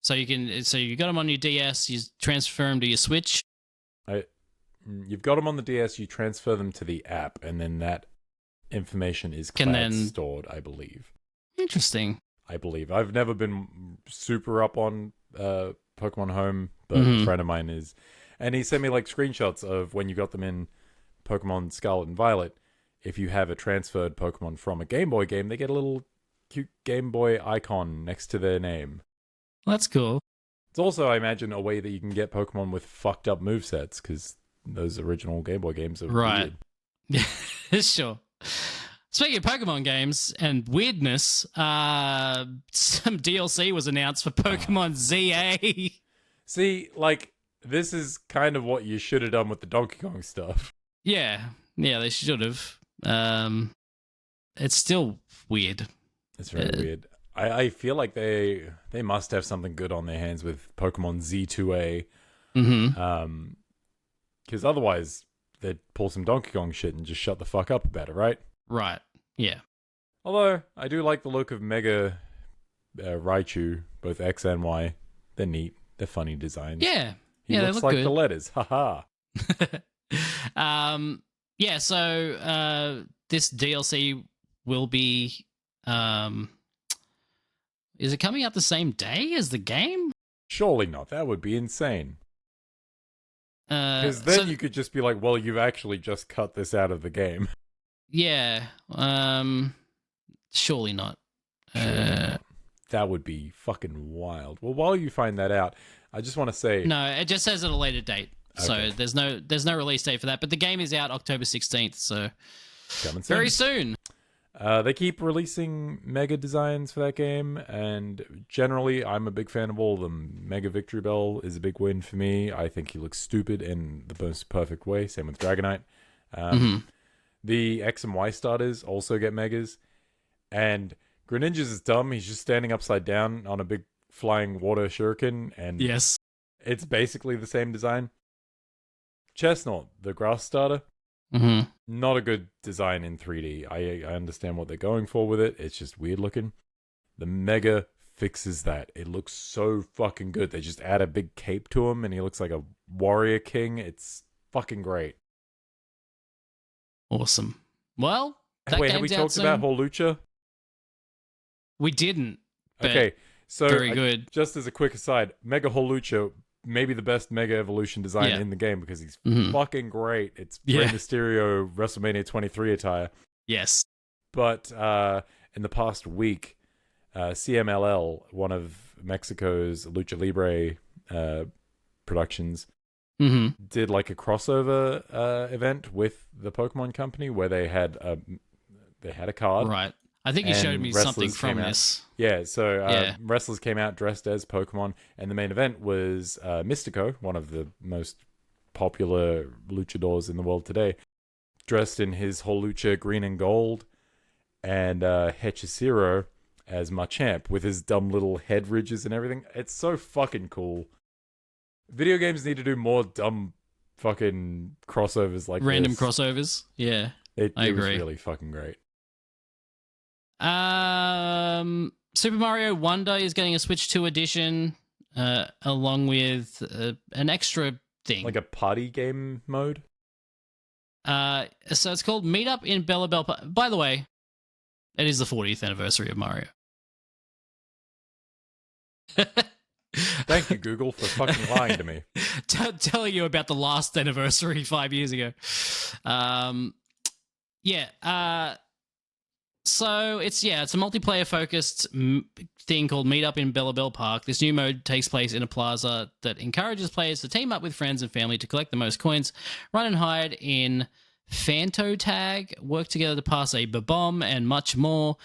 So you got them on your DS, you transfer them to your Switch. You've got them on the DS, you transfer them to the app, and then that information is stored, I believe. Interesting. I believe. I've never been super up on Pokemon Home, but a friend of mine is. And he sent me like screenshots of when you got them in Pokemon Scarlet and Violet. If you have a transferred Pokemon from a Game Boy game, they get a little cute Game Boy icon next to their name. Well, that's cool. It's also, I imagine, a way that you can get Pokemon with fucked up movesets, because those original Game Boy games are weird. Yeah, sure. Speaking of Pokemon games and weirdness, some DLC was announced for Pokemon ZA. See, like, this is kind of what you should have done with the Donkey Kong stuff. Yeah, they should have. It's still weird. It's very weird. I feel like they must have something good on their hands with Pokemon Z2A. Because otherwise, they'd pull some Donkey Kong shit and just shut the fuck up about it, right? Right, yeah. Although, I do like the look of Mega Raichu, both X and Y. They're neat. They're funny designs. Yeah. He they looks look like good. the letters. Haha. Yeah, so this DLC will be... is it coming out the same day as the game? Surely not. That would be insane. Because then you could just be like, well, you've actually just cut this out of the game. Yeah. Surely not. That would be fucking wild. Well, while you find that out, I just want to say... No, it just says at a later date. Okay. So there's no release date for that. But the game is out October 16th, so coming soon. very soon. They keep releasing Mega designs for that game, and generally, I'm a big fan of all of them. Mega Victory Bell is a big win for me. I think he looks stupid in the most perfect way. Same with Dragonite. The X and Y starters also get Megas, and Greninja's is dumb. He's just standing upside down on a big flying water shuriken, and Yes. it's basically the same design. Chestnut, the grass starter, Mm-hmm. not a good design in 3D. I understand what they're going for with it. It's just weird looking. The Mega fixes that. It looks so fucking good. They just add a big cape to him and he looks like a warrior king. It's fucking great. Awesome. Well, that Wait, have we game's out talked about soon. Holucha? We didn't. But Okay, so very good. just as a quick aside, Mega Holucha, maybe the best Mega Evolution design Yeah. in the game because he's Mhm. fucking great. It's Yeah. Rey Mysterio WrestleMania 23 attire. Yes. But in the past week, CMLL, one of Mexico's Lucha Libre productions, Mm-hmm. did like a crossover event with the Pokemon Company where they had a card. Right. I think you showed and me wrestlers something from came out. this. Yeah, so Yeah. wrestlers came out dressed as Pokemon, and the main event was Mystico, one of the most popular luchadors in the world today, dressed in his Holucha green and gold, and Hechicero as Machamp with his dumb little head ridges and everything. It's so fucking cool. Video games need to do more dumb fucking crossovers like Random this. crossovers. Yeah. It I was agree. really fucking great. Super Mario Wonder is getting a Switch 2 edition, along with an extra thing. Like a party game mode. So it's called Meetup in Bella Bell. By the way, it is the 40th anniversary of Mario. Thank you, Google, for fucking lying to me. Telling you about the last anniversary 5 years ago. So it's a multiplayer focused thing called Meetup in Bella Bell Park. This new mode takes place in a plaza that encourages players to team up with friends and family to collect the most coins, run and hide in Fanto Tag, work together to pass a bomb, and much more.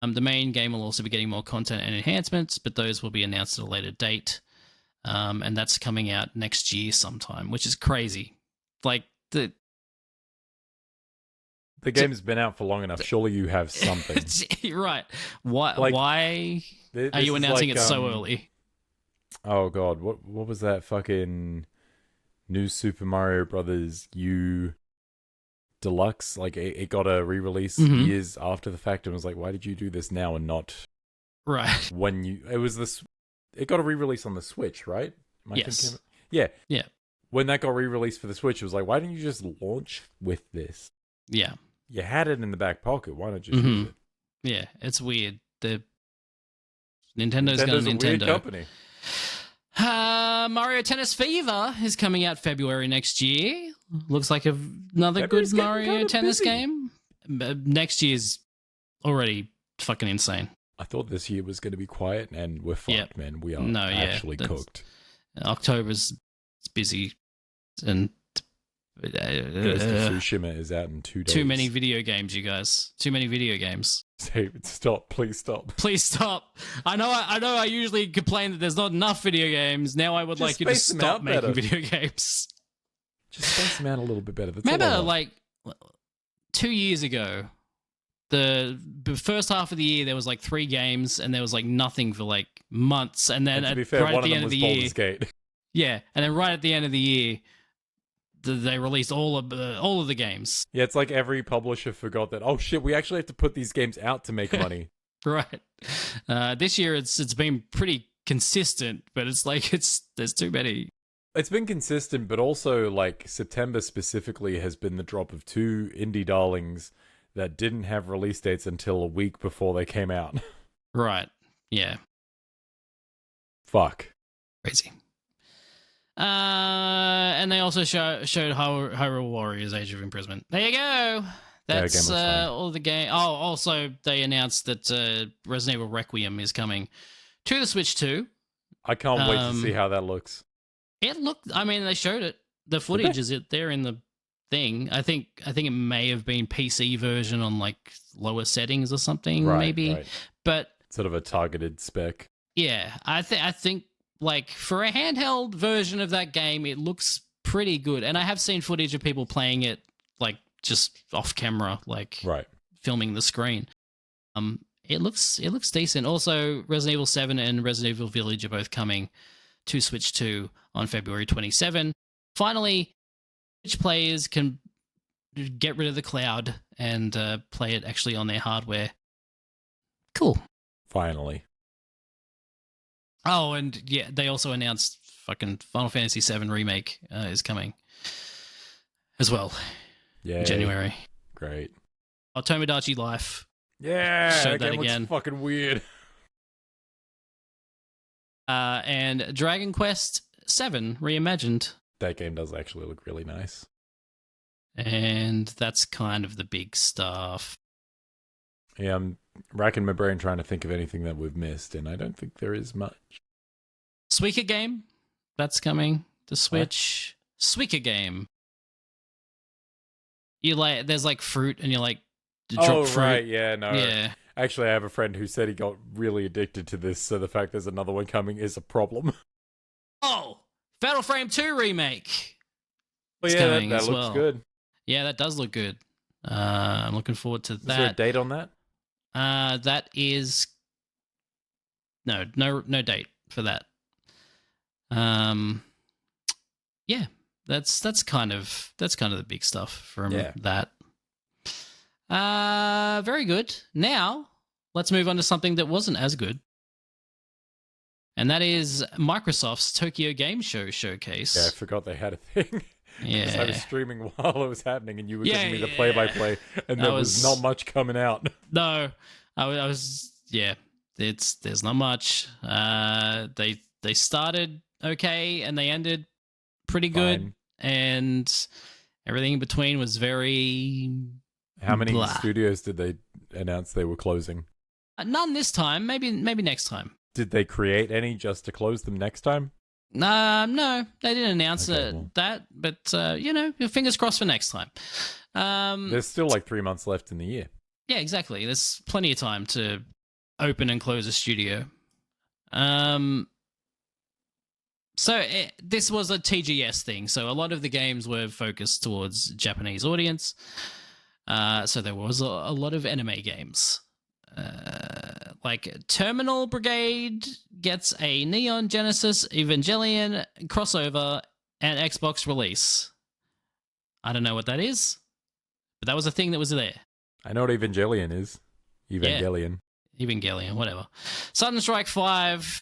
The main game will also be getting more content and enhancements, but those will be announced at a later date. And that's coming out next year sometime, which is crazy. Like the game's been out for long enough. Surely you have something. Right. Why? Like, why This are you is announcing like, it so early? Oh god, what was that fucking new Super Mario Brothers U Deluxe? Like it got a re-release Mhm. years after the fact, and was like, why did you do this now and not Right. when you? It was this. It got a re-release on the Switch, right? Am I Yes. thinking- Yeah. Yeah. When that got re-released for the Switch, it was like, why didn't you just launch with this? Yeah. You had it in the back pocket. Why not just Mhm. use it? Yeah. It's weird. Nintendo. A weird company. Mario Tennis Fever is coming out February next year. Looks like another February's good getting Mario kinda Tennis busy. game. Next year's already fucking insane. I thought this year was going to be quiet, and we're fucked, Yep. man. We are No, yeah, actually that's- cooked. October's busy, and Ghost of Tsushima is out in 2 days. too many video games, you guys. Too many video games. Say, stop, please stop. Please stop. I know. I usually complain that there's not enough video games. Now I would Just like you to space them stop out making better. video games. Just space them out a little bit better. That's all I Remember, want. like 2 years ago, the first half of the year there was like 3 games, and there was like nothing for like months, and then And to be fair, right one at of the them end of was the year, Baldur's Gate. yeah, and then right at the end of the year, they released all of the games. Yeah, it's like every publisher forgot that, oh shit, we actually have to put these games out to make money. Right. This year it's been pretty consistent, but it's like there's too many. It's been consistent, but also like September specifically has been the drop of 2 indie darlings that didn't have release dates until a week before they came out. Right. Yeah. Fuck. Crazy. And they also showed Hyrule Warriors: Age of Imprisonment. There you go. That's game looks fine. all the game. Oh, also they announced that Resident Evil Requiem is coming to the Switch 2. I can't wait to see how that looks. It looked. I mean, they showed it. The footage is there in the thing. I think it may have been PC version on like lower settings or something, maybe. Right. But Sort of a targeted spec. yeah, I think like for a handheld version of that game, it looks pretty good. And I have seen footage of people playing it like just off camera, like Right. filming the screen. it looks decent. Also, Resident Evil 7 and Resident Evil Village are both coming to Switch 2 on February 27. Finally, Switch players can get rid of the cloud and play it actually on their hardware. Cool. Finally. Oh, and yeah, they also announced fucking Final Fantasy VII Remake is coming as well. Yeah. In January. Great. Oh, Tomodachi Life. Yeah, Showed that looks again. fucking weird. And Dragon Quest VII Reimagined. That game does actually look really nice. And that's kind of the big stuff. Yeah, I'm racking my brain trying to think of anything that we've missed, and I don't think there is much. Suika Game, that's coming to Switch. Suika Game. You like, there's like fruit, and you like drop fruit. Right, yeah, no. Yeah. Actually, I have a friend who said he got really addicted to this, so the fact there's another one coming is a problem. Oh, Fatal Frame 2 remake. But It's yeah, coming that as looks well. good. Yeah, that does look good. I'm looking forward to Is there a that. date on that? That is no date for that. Yeah, that's kind of the big stuff from that. Very good. Now let's move on to something that wasn't as good, and that is Microsoft's Tokyo Game Show showcase. Yeah, I forgot they had a thing. Because I was streaming while it was happening, and you were giving me the play-by-play, and there was not much coming out. No, I was. Yeah, there's not much. They started okay, and they ended pretty good, Fine. and everything in between was very. How many blah. studios did they announce they were closing? None this time. Maybe next time. Did they create any just to close them next time? No, they didn't announce Okay, that, but fingers crossed for next time. There's still like 3 months left in the year. Yeah, exactly. There's plenty of time to open and close a studio. This was a TGS thing, so a lot of the games were focused towards Japanese audience. So there was a lot of anime games. Like Terminal Brigade gets a Neon Genesis Evangelion crossover and Xbox release. I don't know what that is, but that was a thing that was there. I know what Evangelion is. Evangelion. Yeah, Evangelion, whatever. Sudden Strike 5.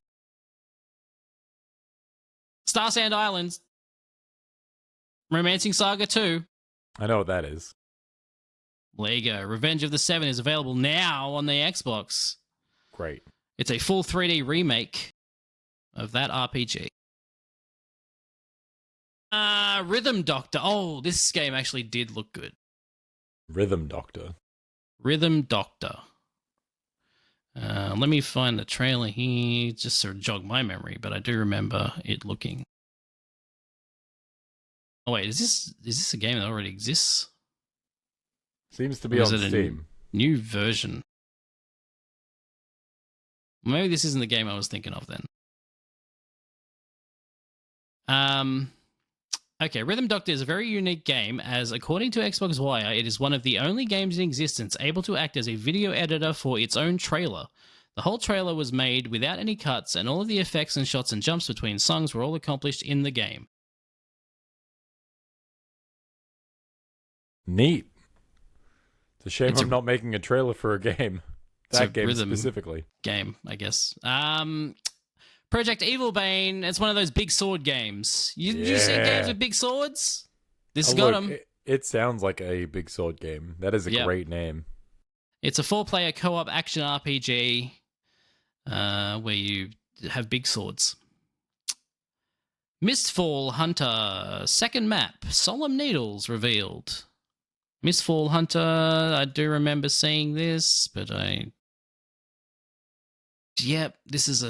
Star Sand Islands. Romancing Saga 2. I know what that is. There you go. Revenge of the Seven is available now on the Xbox. Great. It's a full 3D remake of that RPG. Rhythm Doctor. Oh, this game actually did look good. Rhythm Doctor. Rhythm Doctor. Let me find the trailer here, just to jog my memory, but I do remember it looking. Oh wait, is this a game that already exists? Seems to be Or on is it a Steam. new version? Maybe this isn't the game I was thinking of then. Okay, Rhythm Doctor is a very unique game as, according to Xbox Wire, it is one of the only games in existence able to act as a video editor for its own trailer. The whole trailer was made without any cuts, and all of the effects and shots and jumps between songs were all accomplished in the game. Neat. It's a shame It's I'm not making a trailer for a game. That game Rhythm specifically. game, I guess. Project Evilbane, it's one of those big sword games. You see games with big swords? This has got them. It sounds like a big sword game. That is a great name. It's a 4-player co-op action RPG where you have big swords. Mistfall Hunter, second map, Solemn Needles revealed. Mistfall Hunter, I do remember seeing this, but Yep, this is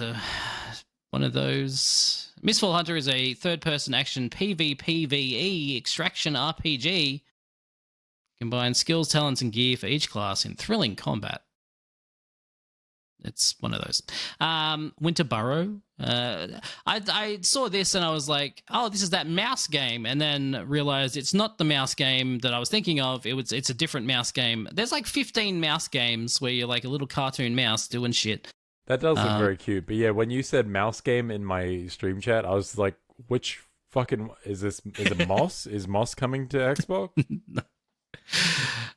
one of those. Mistfall Hunter is a third-person action PvPvE extraction RPG. Combines skills, talents, and gear for each class in thrilling combat. It's one of those. Winter Burrow. I saw this and I was like, oh, this is that mouse game, and then realized it's not the mouse game that I was thinking of. It's a different mouse game. There's like 15 mouse games where you're like a little cartoon mouse doing shit. That does look very cute. But yeah, when you said mouse game in my stream chat, I was like, which fucking is this? Is it Moss? Is Moss coming to Xbox?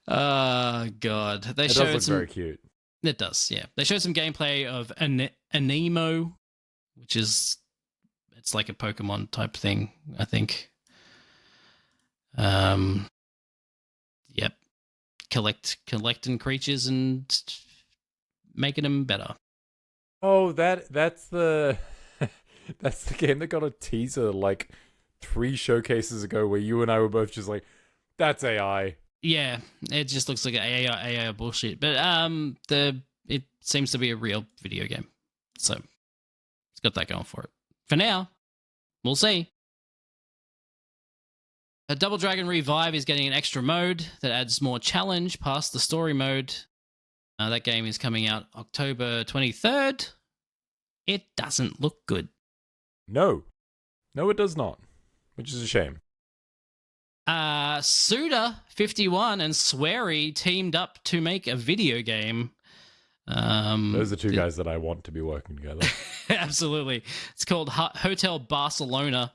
Oh god, they It showed does look some. very cute. It does, yeah. They showed some gameplay of Anemo, which is it's like a Pokemon type thing, I think. Yep, collecting creatures and making them better. Oh, that's the that's the game that got a teaser like 3 showcases ago, where you and I were both just like, "That's AI." Yeah, it just looks like AI bullshit, but it seems to be a real video game, so it's got that going for it. For now, we'll see. A Double Dragon Revive is getting an extra mode that adds more challenge past the story mode. That game is coming out October 23rd. It doesn't look good. No, it does not, which is a shame. Suda51 and Swery teamed up to make a video game. Those are 2 guys that I want to be working together. Absolutely. It's called Hotel Barcelona.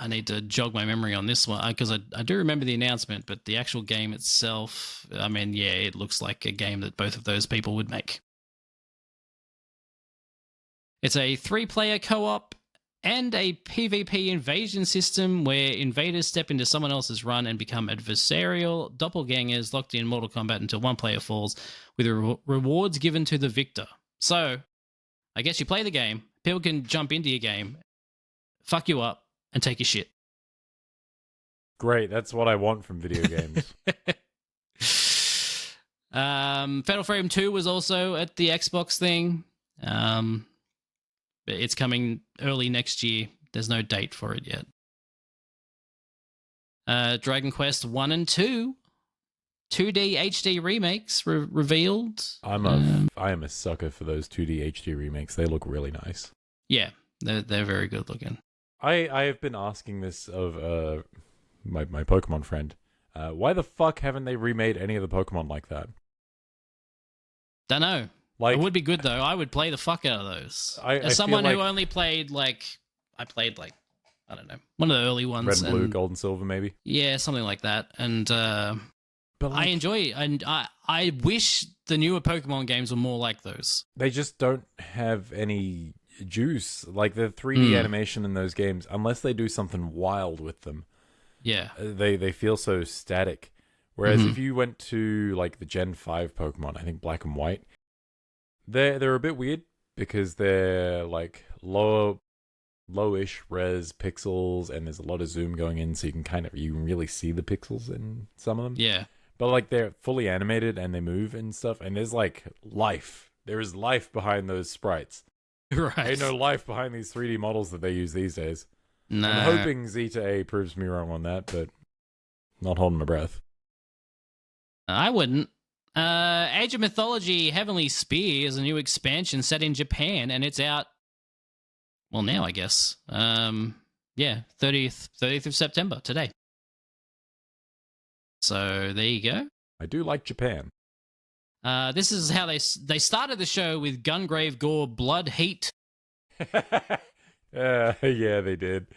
I need to jog my memory on this one because I do remember the announcement, but the actual game itself, I mean, yeah, it looks like a game that both of those people would make. It's a 3-player co-op and a PvP invasion system where invaders step into someone else's run and become adversarial doppelgangers locked in Mortal Kombat until one player falls, with rewards given to the victor. So, I guess you play the game, people can jump into your game, fuck you up, and take your shit. Great, that's what I want from video games. Fatal Frame 2 was also at the Xbox thing. It's coming early next year. There's no date for it yet. Dragon Quest 1 and 2, 2D HD remakes revealed. I am a sucker for those 2D HD remakes. They look really nice. Yeah, they're very good looking. I have been asking this of my Pokemon friend. Why the fuck haven't they remade any of the Pokemon like that? Don't know. Like, it would be good though. I would play the fuck out of those. I As someone who only played I don't know, one of the early ones. Red and Blue, Gold and Silver, maybe. Yeah, something like that. And but I enjoy it, and I wish the newer Pokemon games were more like those. They just don't have any juice. Like the 3D animation in those games, unless they do something wild with them. Yeah, they feel so static. Whereas if you went to like the Gen 5 Pokemon, I think Black and White, they're a bit weird because they're like lowish res pixels, and there's a lot of zoom going in, so you can really see the pixels in some of them. Yeah, but like they're fully animated and they move and stuff, and there's like life. There is life behind those sprites. right. Ain't no life behind these 3D models that they use these days. No. I'm hoping Zeta A proves me wrong on that, but not holding my breath. I wouldn't. Age of Mythology Heavenly Spear is a new expansion set in Japan, and it's out, well, now, I guess. 30th of September, today. So, there you go. I do like Japan. This is how they started the show with Gungrave Gore Blood Heat. Yeah, they did.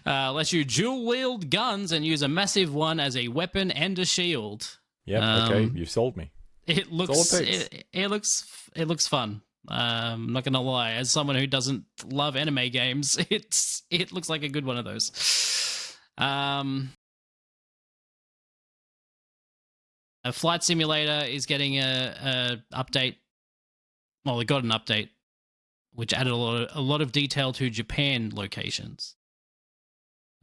Lets you dual wield guns and use a massive one as a weapon and a shield. Yeah, okay, you've sold me. It looks all it it looks fun. I'm not gonna lie, as someone who doesn't love anime games, it looks like a good one of those. A Flight Simulator is getting a update. Well, it got an update which added a lot of detail to Japan locations,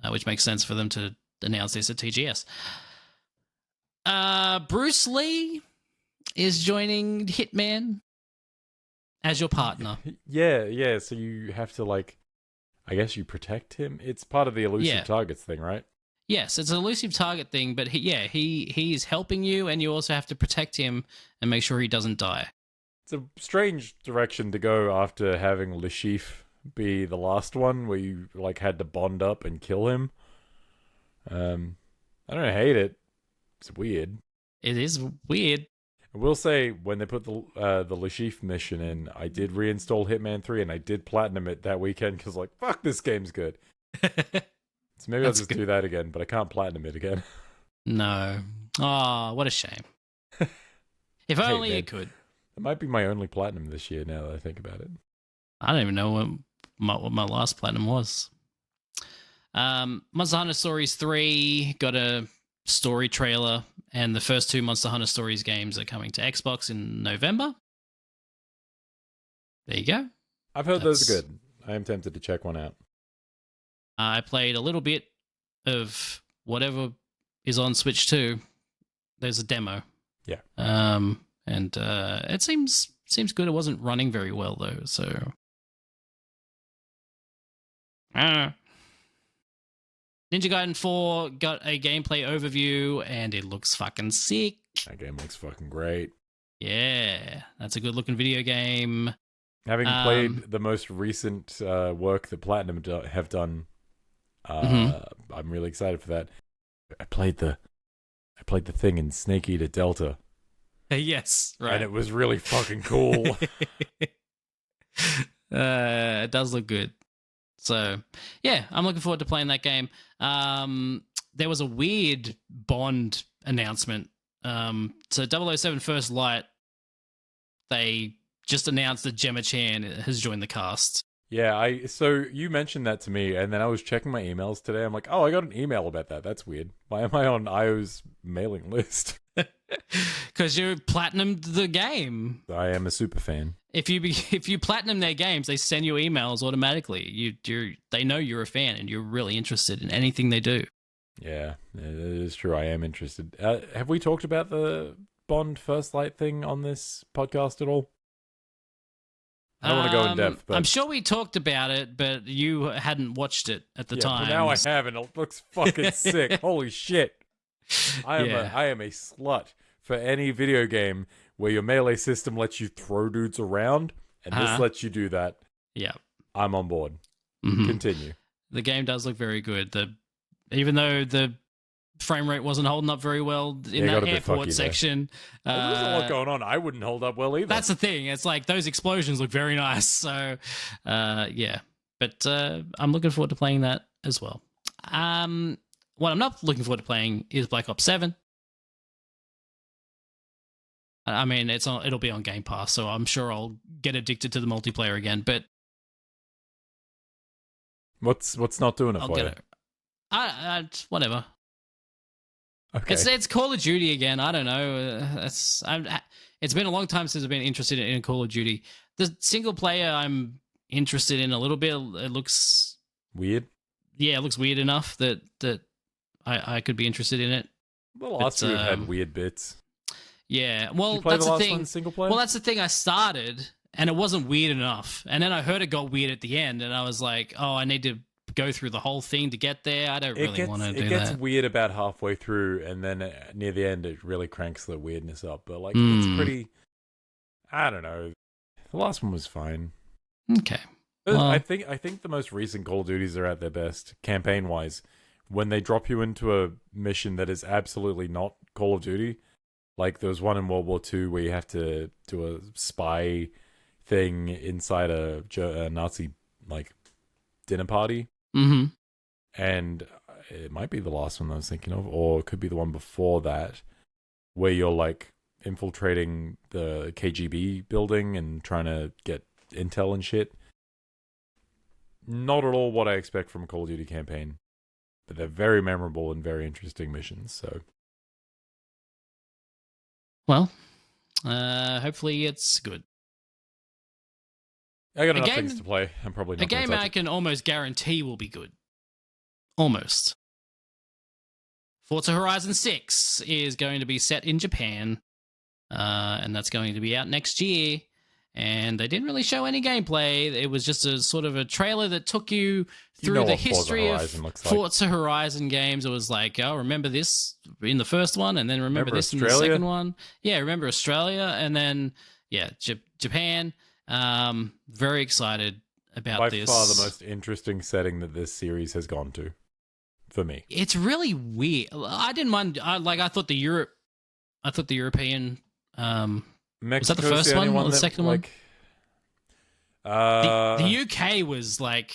which makes sense for them to announce this at TGS. Bruce Lee is joining Hitman as your partner. Yeah. So you have to I guess you protect him. It's part of the elusive targets thing, right? Yes, it's an elusive target thing, but he is helping you, and you also have to protect him and make sure he doesn't die. It's a strange direction to go after having Le Chiffre be the last one, where you like had to bond up and kill him. I don't hate it. It's weird. It is weird. I will say, when they put the Le Chiffre mission in, I did reinstall Hitman 3 and I did platinum it that weekend because, like, fuck, this game's good. So maybe I'll just do that again, but I can't platinum it again. No. Oh, what a shame. If only you could. It might be my only platinum this year now that I think about it. I don't even know what my last platinum was. Monster Hunter Stories 3 got a story trailer, and the first 2 Monster Hunter Stories games are coming to Xbox in November. There you go. I've heard those are good. I am tempted to check one out. I played a little bit of whatever is on Switch 2. There's a demo. Yeah. And it seems good. It wasn't running very well though, so I don't know. Ninja Gaiden 4 got a gameplay overview, and it looks fucking sick. That game looks fucking great. Yeah, that's a good looking video game. Having played the most recent work that Platinum have done, I'm really excited for that. I played the thing in Snake Eater Delta. Yes, right. And it was really fucking cool. It does look good. So, yeah, I'm looking forward to playing that game. There was a weird Bond announcement. So 007 First Light, they just announced that Gemma Chan has joined the cast. Yeah, so you mentioned that to me, and then I was checking my emails today. I'm like, oh, I got an email about that. That's weird. Why am I on IO's mailing list? Because you platinumed the game. I am a super fan. If you platinum their games, they send you emails automatically. They know you're a fan and you're really interested in anything they do. Yeah, it is true. I am interested. Have we talked about the Bond First Light thing on this podcast at all? I don't want to go in depth, but I'm sure we talked about it, but you hadn't watched it at the time. But now I have, and it looks fucking sick. Holy shit! I am a slut for any video game where your melee system lets you throw dudes around, and this lets you do that. Yeah, I'm on board. Mm-hmm. Continue. The game does look very good. Even though the frame rate wasn't holding up very well in that airport section. There's a lot going on. I wouldn't hold up well either. That's the thing. It's like those explosions look very nice. So, yeah. But I'm looking forward to playing that as well. What I'm not looking forward to playing is Black Ops 7. I mean, it'll be on Game Pass, so I'm sure I'll get addicted to the multiplayer again. But what's not doing it for you? Whatever. Okay. It's Call of Duty again. I don't know. It's been a long time since I've been interested in Call of Duty. The single player I'm interested in a little bit. It looks weird. Yeah, it looks weird enough that I could be interested in it. The last two have had weird bits. Yeah, well, Did you play that's the last the thing. One single player? Well, that's the thing. I started and it wasn't weird enough, and then I heard it got weird at the end, and I was like, oh, I need to go through the whole thing to get there. I don't really want to do that. It gets weird about halfway through, and then near the end, it really cranks the weirdness up. But like, it's pretty. I don't know. The last one was fine. Okay. Well, I think the most recent Call of Duties are at their best, campaign wise, when they drop you into a mission that is absolutely not Call of Duty. Like there was one in World War II where you have to do a spy thing inside a Nazi like dinner party. Mm-hmm. And it might be the last one I was thinking of, or it could be the one before that, where you're like infiltrating the KGB building and trying to get intel and shit. Not at all what I expect from a Call of Duty campaign, but they're very memorable and very interesting missions. So, well, hopefully it's good. I got enough things to play. I'm probably not a game I can almost guarantee will be good. Almost. Forza Horizon 6 is going to be set in Japan, and that's going to be out next year. and they didn't really show any gameplay. It was just a sort of a trailer that took you through know the what Forza history of Horizon looks like. Forza Horizon games. It was like, oh, remember this in the first one, and then remember this in the Australia? second one. Yeah, remember Australia, and then Japan. Very excited about By this. far the most interesting setting that this series has gone to, for me. It's really weird. I didn't mind. I thought the European. Mexico's the first only one or the that, second one? like, one? The UK was like,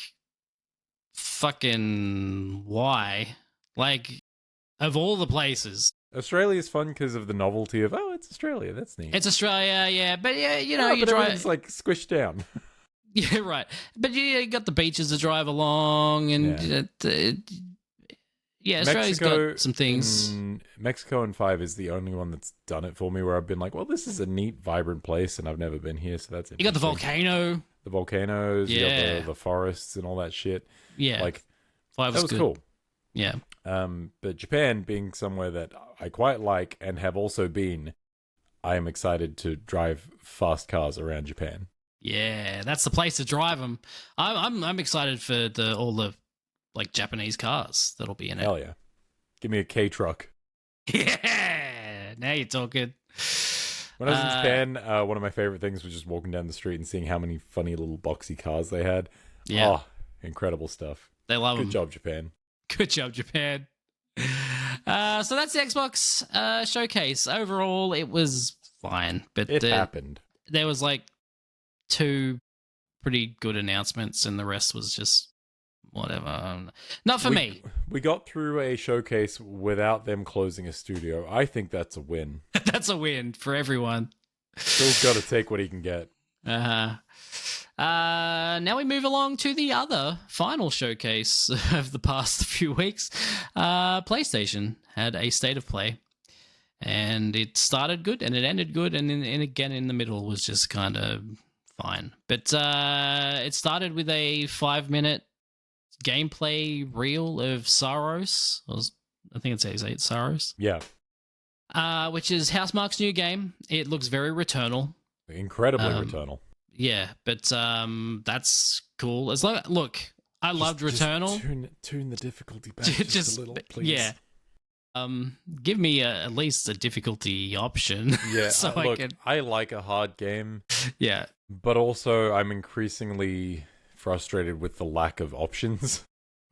fucking why? Like, of all the places, Australia's fun because of the novelty of, oh, it's Australia. That's neat. it's Australia. Yeah, but yeah, you know, Yeah, you but drive. everything's like squished down. Yeah, right. But you got the beaches to drive along, and Australia's got some things. Mexico in 5 is the only one that's done it for me where I've been like, well, this is a neat, vibrant place, and I've never been here, so that's interesting. You got the volcano. The volcanoes, you Yeah. got the forests and all that shit. Yeah, Like, 5 that was good. cool. Yeah. But Japan being somewhere that I quite like and have also been, I am excited to drive fast cars around Japan. Yeah, that's the place to drive them. I'm excited for all the like Japanese cars that'll be in it. Hell yeah. Give me a K truck. Yeah, now you're talking. When I was in Japan, one of my favorite things was just walking down the street and seeing how many funny little boxy cars they had. Yeah, Oh, incredible stuff. they love Good them. job, Japan. Good job, Japan. So that's the Xbox showcase. Overall, it was fine, but It happened. there was like 2 pretty good announcements, and the rest was just whatever. Not for me. We got through a showcase without them closing a studio. I think that's a win. That's a win for everyone. Phil's got to take what he can get. Now we move along to the other final showcase of the past few weeks. PlayStation had a state of play, and it started good and it ended good, and then again in the middle was just kind of fine. But it started with a 5-minute gameplay reel of Saros. I think it's how you say it, Saros. Yeah. Which is Housemarque's new game. It looks very Returnal. Incredibly Returnal. Yeah, but that's cool. As long look, I loved Returnal. Tune the difficulty back just a little, please. Yeah. Give me at least a difficulty option. Yeah, so look, I can. I like a hard game, Yeah. but also I'm increasingly frustrated with the lack of options.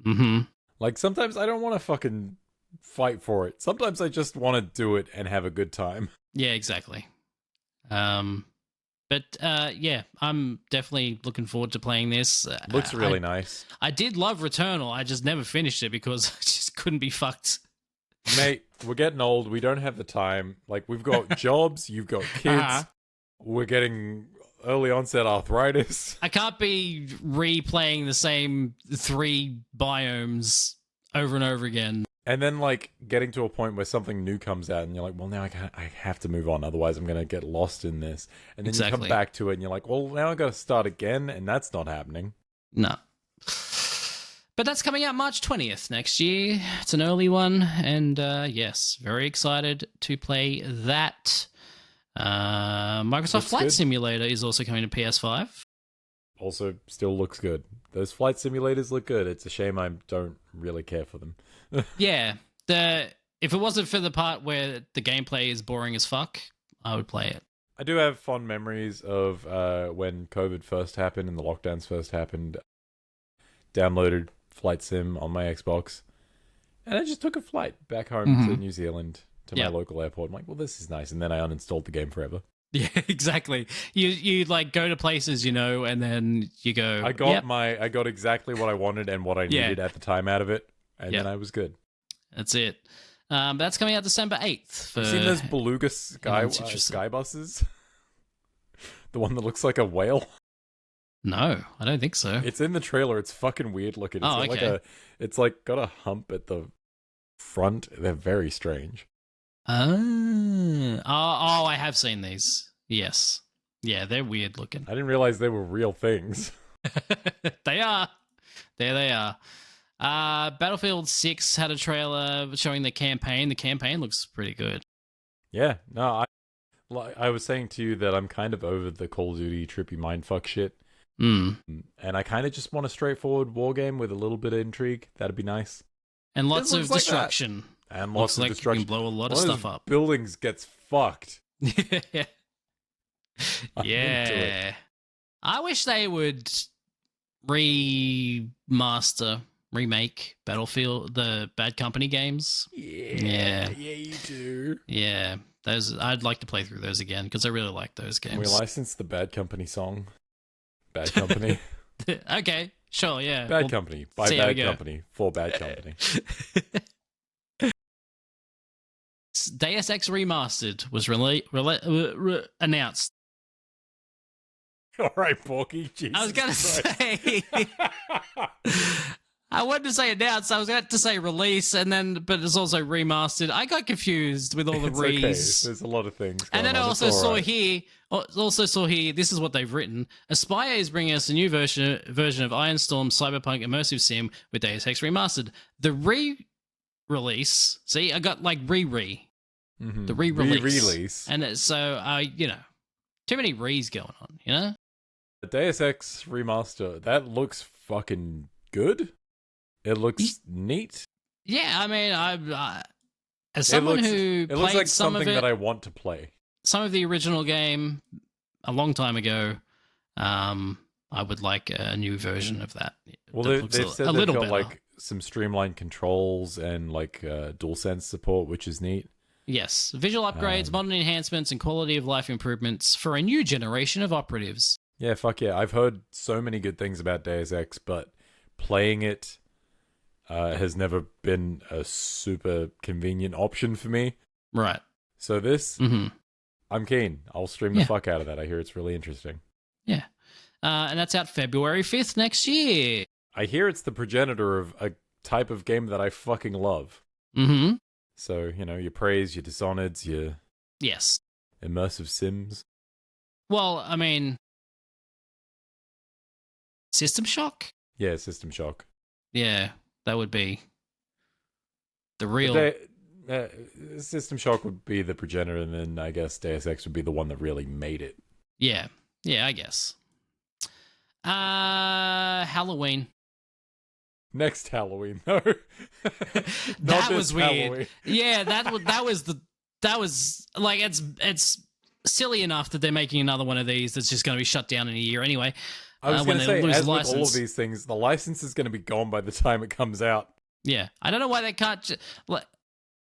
Mm-hmm. Like, sometimes I don't want to fucking fight for it. Sometimes I just want to do it and have a good time. Yeah, exactly. But yeah, I'm definitely looking forward to playing this. Looks really nice. I did love Returnal. I just never finished it because I just couldn't be fucked. Mate, we're getting old. We don't have the time. Like, we've got jobs. You've got kids. Uh-huh. We're getting early onset arthritis. I can't be replaying the same 3 biomes over and over again. And then, like, getting to a point where something new comes out and you're like, well, now I have to move on. Otherwise, I'm going to get lost in this. And then you come back to it and you're like, well, now I've got to start again. And that's not happening. No. But that's coming out March 20th next year. It's an early one. And yes, very excited to play that. Microsoft Looks Flight good. Simulator is also coming to PS5. Also, still looks good. Those flight simulators look good. It's a shame I don't really care for them. Yeah. If it wasn't for the part where the gameplay is boring as fuck, I would play it. I do have fond memories of when COVID first happened and the lockdowns first happened. Downloaded Flight Sim on my Xbox, and I just took a flight back home to New Zealand to my local airport. I'm like, well, this is nice, and then I uninstalled the game forever. Yeah, exactly. You like go to places, you know, and then you go. I got exactly what I wanted and what I needed at the time out of it, and then I was good. That's it. That's coming out December 8th. You seen those Beluga sky buses? The one that looks like a whale. No, I don't think so. It's in the trailer. It's fucking weird looking. It's okay. It's like got a hump at the front. They're very strange. Oh, I have seen these. Yes. Yeah, they're weird looking. I didn't realize they were real things. They are. There they are. Battlefield 6 had a trailer showing the campaign. The campaign looks pretty good. Yeah, no, like I was saying to you that I'm kind of over the Call of Duty trippy mindfuck shit. Mm. And I kind of just want a straightforward war game with a little bit of intrigue. That'd be nice. And lots It of looks like that. destruction. And Looks lots of like destruction. you can blow a lot of One stuff those up. buildings gets fucked. Yeah. I'm into Yeah. I wish they would remake Battlefield, the Bad Company games. Yeah, you do. Yeah. Those I'd like to play through those again because I really like those Can we games. license the Bad Company song? Bad Company. Okay, sure, yeah. Bad Well, Company. By see how we Bad go. Company. For Bad Company. Deus Ex Remastered was announced. All right, Porky. Jesus I was going to say... I wanted to say announced. I was going to say release, but it's also remastered. I got confused with all the It's re's. okay. There's a lot of things going And then I on. also It's all saw right. here. This is what they've written. Aspire is bringing us a new version of Ironstorm Cyberpunk Immersive Sim with Deus Ex Remastered. The re-release. See, I got like Mhm. the re-release. Re-release. And so, too many re's going on, The Deus Ex Remaster. That looks fucking good. It looks neat. Yeah, I mean, as someone who It looks played like some something of it, that I want to play. some of the original game a long time ago, I would like a new version of that. Well, that they've looks said a they've little got better. like some streamlined controls and like DualSense support, which is neat. Yes, visual upgrades, modern enhancements, and quality of life improvements for a new generation of operatives. Yeah, fuck yeah. I've heard so many good things about Deus Ex, but playing it has never been a super convenient option for me. Right. So this, Mm-hmm. I'm keen. I'll stream the Yeah. fuck out of that. I hear it's really interesting. Yeah. And that's out February 5th next year. I hear it's the progenitor of a type of game that I fucking love. Mm-hmm. So, your Praise, your Dishonored, your Yes. immersive sims. Well, I mean, System Shock? Yeah, System Shock. Yeah, that would be the real... System Shock would be the progenitor, and then I guess Deus Ex would be the one that really made it. Yeah, I guess. Halloween. Next Halloween, no. Not That this was weird. Halloween. Yeah, that was like it's silly enough that they're making another one of these that's just going to be shut down in a year anyway. I was when going to they say, lose as with all license. of these things, the license is going to be gone by the time it comes out. Yeah, I don't know why they can't.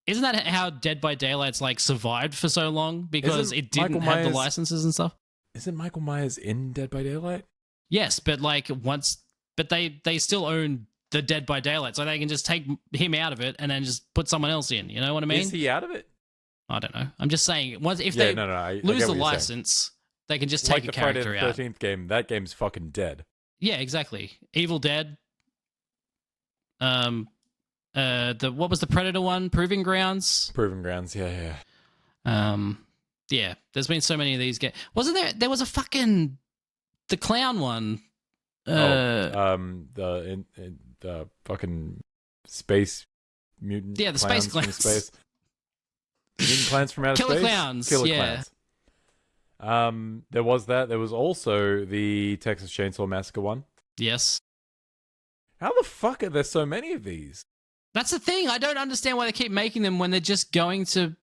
Isn't that how Dead by Daylight's like survived for so long because Isn't it didn't Michael have the Myers- licenses and stuff? Isn't Michael Myers in Dead by Daylight? Yes, but they still own the Dead by Daylight, so they can just take him out of it and then just put someone else in. You know what I mean? Is he out of it? I don't know. I'm just saying, if Yeah, they no, I lose get what the you're saying. license, they can just Like take the a Friday character the out. 13th game, that game's fucking dead. Yeah, exactly. Evil Dead. What was the Predator one? Proving Grounds. Proving Grounds, yeah. Yeah. There's been so many of these games. Wasn't there? There was a fucking the clown one. The fucking space mutant. Yeah, the space from clowns. space. Mutant clowns from outer Killer space. Clowns, Killer yeah. Clowns. There was that. There was also the Texas Chainsaw Massacre one. Yes. How the fuck are there so many of these? That's the thing. I don't understand why they keep making them when they're just going to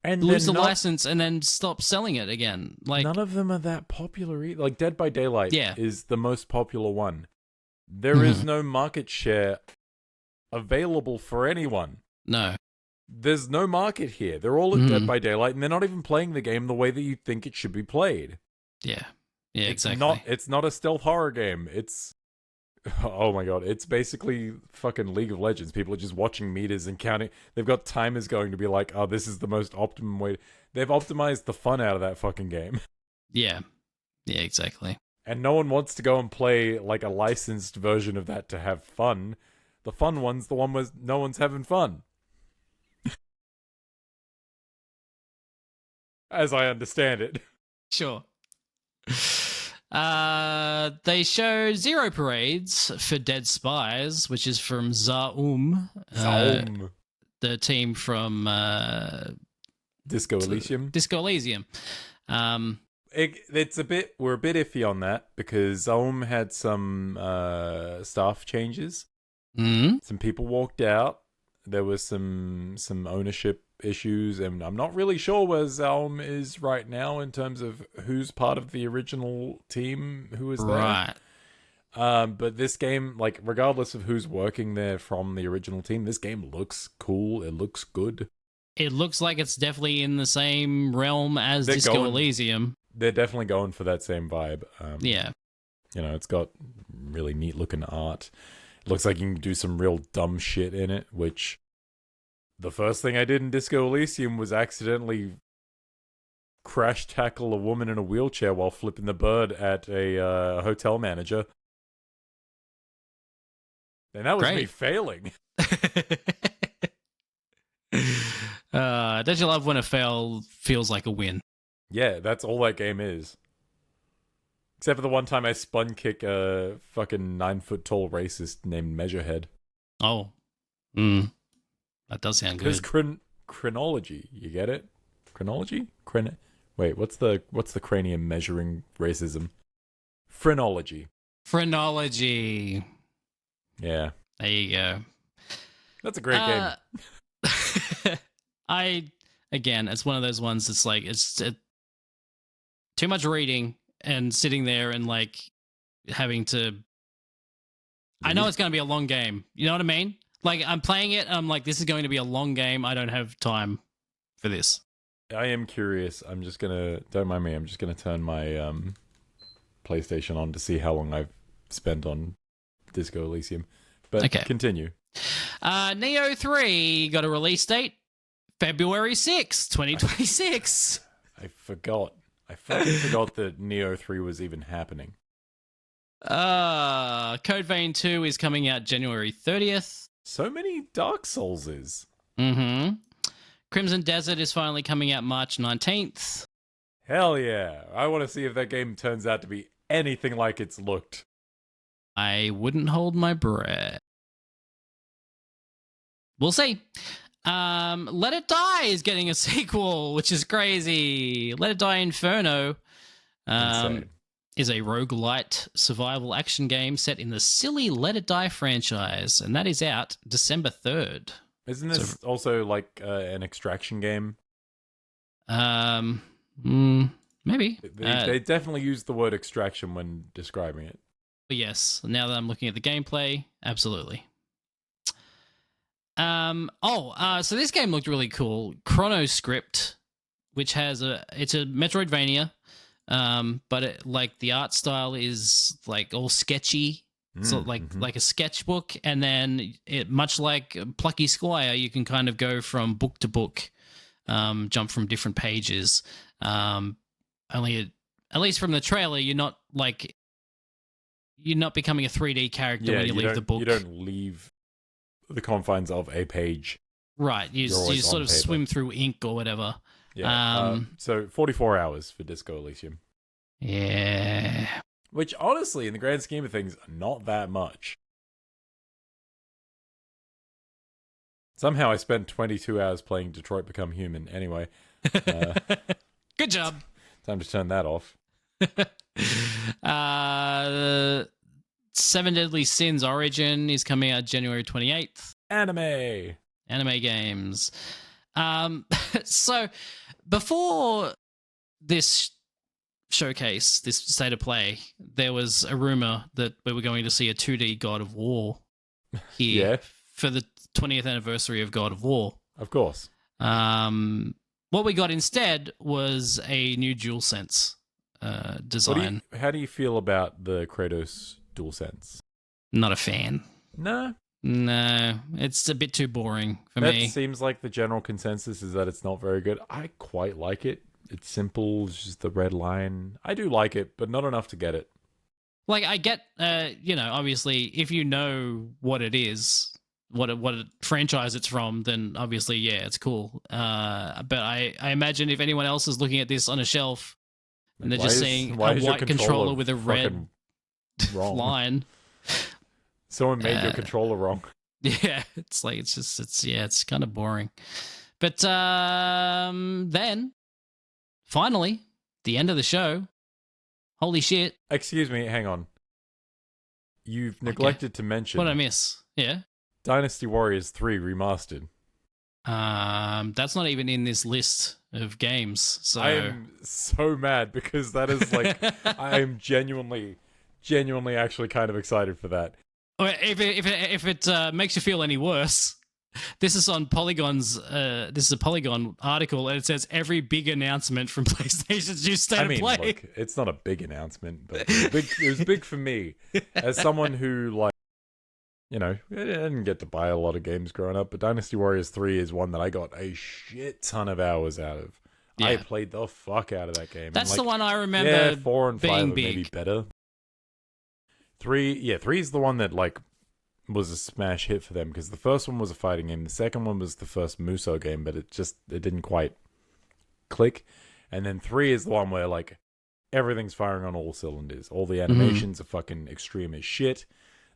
And lose the they're not- license and then stop selling it again. Like, none of them are that popular. Like Dead by Daylight Yeah. is the most popular one. There is no market share available for anyone. no. There's no market here. They're all at Dead by Daylight, and they're not even playing the game the way that you think it should be played. Yeah. Yeah, It's exactly. It's not a stealth horror game. It's oh my god. It's basically fucking League of Legends. People are just watching meters and counting. They've got timers going to be like, oh, this is the most optimum way. They've optimized the fun out of that fucking game. Yeah. Yeah, exactly. And no one wants to go and play like a licensed version of that to have fun. The fun one's the one where no one's having fun. As I understand it. Sure. They showed Zero Parades for Dead Spies, which is from Zaum, Zaum. the team from Disco Elysium. Disco Elysium. We're a bit iffy on that because Ulm had some staff changes. Mm. Some people walked out. There was some ownership issues, and I'm not really sure where Ulm is right now in terms of who's part of the original team who was there. Right. But this game, like, regardless of who's working there from the original team, this game looks cool. It looks good. It looks like it's definitely in the same realm as Disco Elysium. They're definitely going for that same vibe. Yeah. You know, it's got really neat looking art. It looks like you can do some real dumb shit in it, which the first thing I did in Disco Elysium was accidentally crash tackle a woman in a wheelchair while flipping the bird at a hotel manager. And that was me failing. Don't you love when a fail feels like a win? Yeah, that's all that game is. Except for the one time I spun kick a fucking 9-foot-tall racist named Measurehead. Oh. That does sound good. Because chronology, you get it? Chronology? Wait, what's the cranium measuring racism? Phrenology. Phrenology. Yeah. There you go. That's a great game. Again, it's one of those ones that's like, it's too much reading and sitting there and like having to. I know it's going to be a long game. You know what I mean? Like, I'm playing it, I'm like, this is going to be a long game. I don't have time for this. I am curious. Don't mind me, I'm just going to turn my PlayStation on to see how long I've spent on Disco Elysium. But okay. Continue. Neo 3 got a release date, February 6th, 2026. I forgot. I fucking forgot that Neo 3 was even happening. Code Vein 2 is coming out January 30th. So many Dark Soulses. Mm-hmm. Crimson Desert is finally coming out March 19th. Hell yeah. I want to see if that game turns out to be anything like it's looked. I wouldn't hold my breath. We'll see. Let It Die is getting a sequel, which is crazy. Let It Die Inferno is a roguelite survival action game set in the silly Let It Die franchise, and that is out December 3rd. Isn't this also like an extraction game? Maybe. They definitely use the word extraction when describing it. Yes, now that I'm looking at the gameplay, absolutely. So this game looked really cool. Chronoscript, which has it's a Metroidvania, but like the art style is like all sketchy, so like a sketchbook, and then it much like Plucky Squire, you can kind of go from book to book, jump from different pages. Only at least from the trailer, you're not becoming a 3D character when you leave the book. You don't leave the confines of a page. Right. You sort of swim through ink or whatever. Yeah. So 44 hours for Disco Elysium. Yeah. Which, honestly, in the grand scheme of things, not that much. Somehow I spent 22 hours playing Detroit Become Human. Anyway. Good job. Time to turn that off. 7 Deadly Sins Origin is coming out January 28th. Anime games. So before this showcase, this state of play, there was a rumor that we were going to see a 2D God of War here for the 20th anniversary of God of War. Of course. What we got instead was a new DualSense design. How do you feel about the Kratos DualSense? Not a fan. No, it's a bit too boring for me. That seems like the general consensus is that it's not very good. I quite like it. It's simple, it's just the red line. I do like it, but not enough to get it. Like, I get, obviously, if you know what it is, what franchise it's from, then obviously, yeah, it's cool. But I imagine if anyone else is looking at this on a shelf and they're just seeing a white controller with a red line. Someone made your controller wrong. Yeah, it's kind of boring. But then, finally, the end of the show. Holy shit. Excuse me, hang on. You've neglected to mention What did I miss? Yeah. Dynasty Warriors 3 Remastered. That's not even in this list of games. So I am so mad because that is like, I am genuinely actually kind of excited for that. If it makes you feel any worse, this is on Polygon's. This is a Polygon article, and it says every big announcement from PlayStation's new state of play. Look, it's not a big announcement, but it was big for me as someone who, like, you know, I didn't get to buy a lot of games growing up, but Dynasty Warriors 3 is one that I got a shit ton of hours out of. Yeah. I played the fuck out of that game. That's the one I remember. Yeah, 4 and 5 are big. maybe better. 3 is the one that, like, was a smash hit for them, because the first one was a fighting game. The second one was the first Musou game, but it didn't quite click. And then 3 is the one where, like, everything's firing on all cylinders. All the animations are fucking extreme as shit.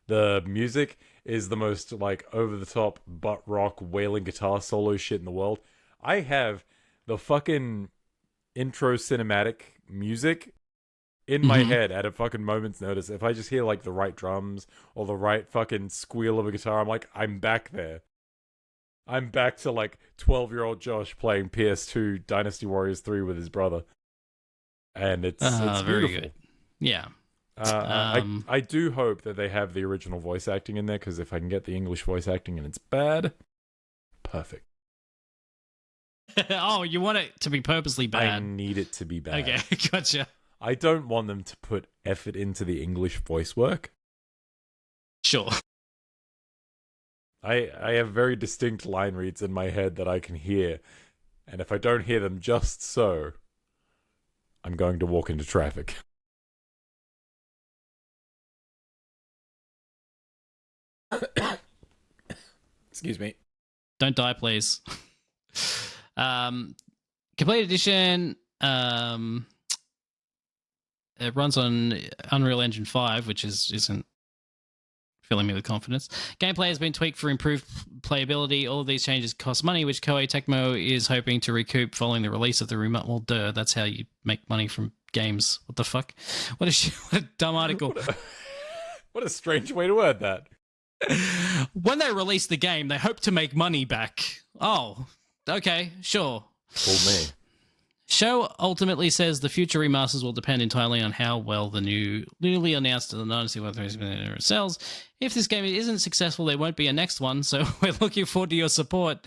The music is the most, like, over-the-top butt rock wailing guitar solo shit in the world. I have the fucking intro cinematic music in my head at a fucking moment's notice. If I just hear, like, the right drums or the right fucking squeal of a guitar, I'm like, I'm back there. I'm back to, like, 12-year-old Josh playing PS2 Dynasty Warriors 3 with his brother. And it's beautiful. Very good. Yeah. I do hope that they have the original voice acting in there, because if I can get the English voice acting and it's bad, perfect. Oh, you want it to be purposely bad? I need it to be bad. Okay, gotcha. I don't want them to put effort into the English voice work. Sure. I have very distinct line reads in my head that I can hear, and if I don't hear them just so, I'm going to walk into traffic. Excuse me. Don't die, please. Complete edition. It runs on Unreal Engine 5, which isn't filling me with confidence. Gameplay has been tweaked for improved playability. All of these changes cost money, which Koei Tecmo is hoping to recoup following the release of the remote. Well, duh, that's how you make money from games. What the fuck? What a dumb article. What a strange way to word that. When they release the game, they hope to make money back. Oh, okay, sure. Told me. Show ultimately says the future remasters will depend entirely on how well the newly announced Dynasty Warriors sells. If this game isn't successful, there won't be a next one, so we're looking forward to your support.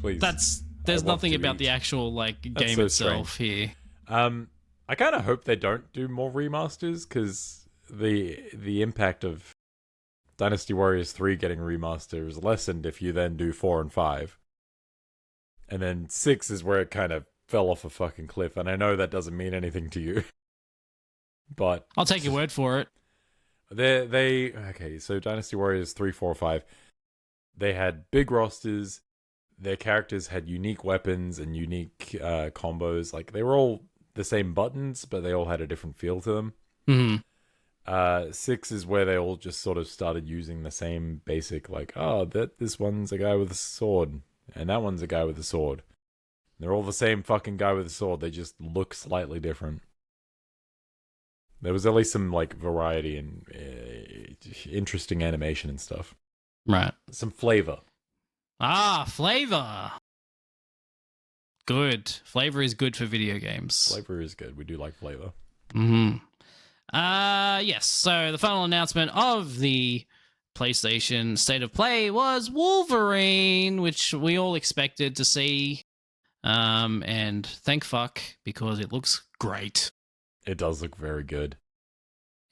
Please. There's nothing about the actual, like, game itself here. I kind of hope they don't do more remasters, because the impact of Dynasty Warriors 3 getting remastered is lessened if you then do 4 and 5. And then 6 is where it kind of fell off a fucking cliff. And I know that doesn't mean anything to you. But I'll take your word for it. Okay, so Dynasty Warriors 3, 4, 5. They had big rosters. Their characters had unique weapons and unique combos. Like, they were all the same buttons, but they all had a different feel to them. Mm-hmm. 6 is where they all just sort of started using the same basic, like, this one's a guy with a sword. And that one's a guy with a sword. They're all the same fucking guy with a sword. They just look slightly different. There was at least some, like, variety and interesting animation and stuff. Right. Some flavor. Flavor. Good. Flavor is good for video games. Flavor is good. We do like flavor. Mm-hmm. Yes. So the final announcement of the PlayStation State of Play was Wolverine, which we all expected to see. And thank fuck, because it looks great. It does look very good.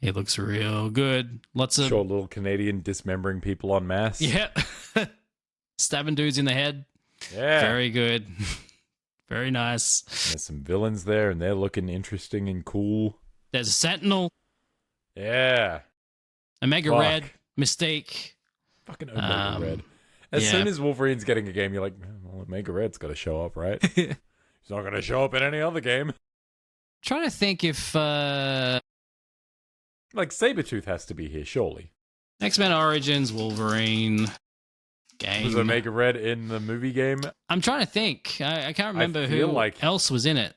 It looks real good. Lots of short little Canadian dismembering people en masse. Yeah. Stabbing dudes in the head. Yeah. Very good. Very nice. There's some villains there, and they're looking interesting and cool. There's a Sentinel. Yeah. Omega Red. Mystique. Fucking Omega Red. As soon as Wolverine's getting a game, you're like, well, Omega Red's got to show up, right? He's not going to show up in any other game. Trying to think if... Like, Sabretooth has to be here, surely. X-Men Origins, Wolverine. game. Was Omega Red in the movie game? I'm trying to think. I can't remember who feel like- else was in it.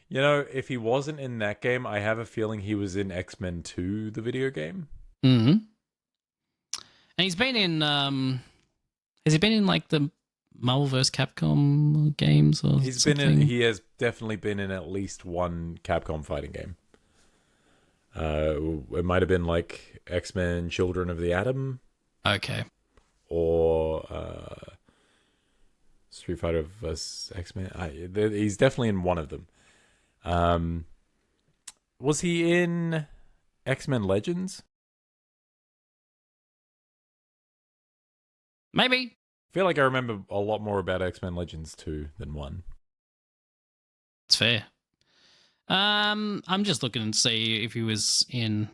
You know, if he wasn't in that game, I have a feeling he was in X-Men 2, the video game. Mm-hmm. And he's been in. Has he been in like the Marvel vs. Capcom games or He's something? been in. He has definitely been in at least one Capcom fighting game. It might have been like X-Men: Children of the Atom, Okay. or Street Fighter vs. X-Men. He's definitely in one of them. Was he in X-Men Legends? Maybe. I feel like I remember a lot more about X-Men Legends 2 than 1. It's fair. I'm just looking to see if he was in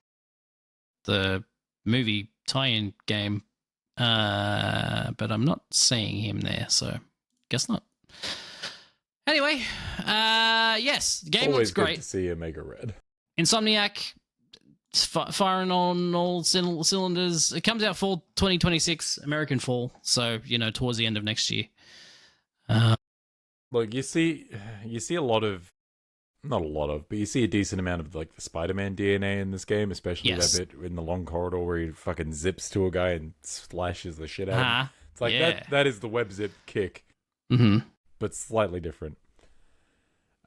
the movie tie-in game, but I'm not seeing him there, so guess not. Anyway, yes, the game Always looks great. good to see Omega Red. Insomniac firing on all cylinders. It comes out fall 2026, American fall, so towards the end of next year. Look, you see a lot of, not a lot of, but you see a decent amount of like the Spider-Man DNA in this game, especially Yes. that bit in the long corridor where he fucking zips to a guy and slashes the shit out of him. Uh-huh. It's like Yeah. that is the web zip kick, Mm-hmm. but slightly different.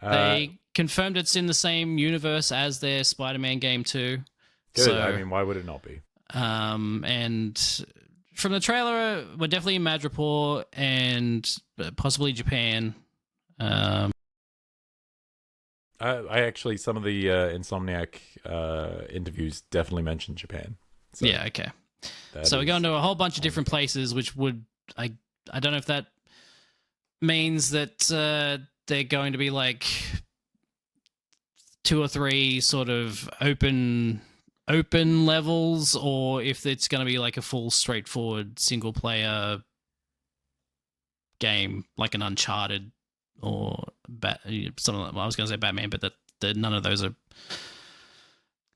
They confirmed it's in the same universe as their Spider-Man game too. Good. So, I mean, why would it not be? and from the trailer, we're definitely in Madripoor and possibly Japan. I actually, some of the Insomniac interviews definitely mentioned Japan. So Yeah, okay. that So we're is- going to a whole bunch of different places, which would I don't know if that means that they're going to be like 2 or 3 sort of open levels, or if it's going to be like a full straightforward single player game, like an Uncharted or something like. Well, I was going to say Batman, but that none of those are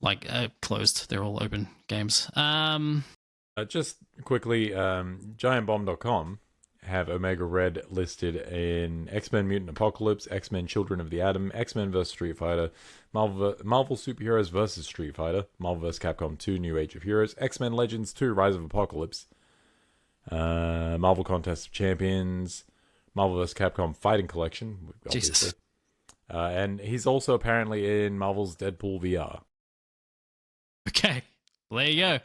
like closed. They're all open games. Just quickly, GiantBomb.com have Omega Red listed in X-Men Mutant Apocalypse, X-Men Children of the Atom, X-Men vs. Street Fighter, Marvel Superheroes vs. Street Fighter, Marvel vs. Capcom 2 New Age of Heroes, X-Men Legends 2 Rise of Apocalypse, Marvel Contest of Champions, Marvel vs. Capcom Fighting Collection, obviously. Jesus. And he's also apparently in Marvel's Deadpool VR. Okay, well, there you go.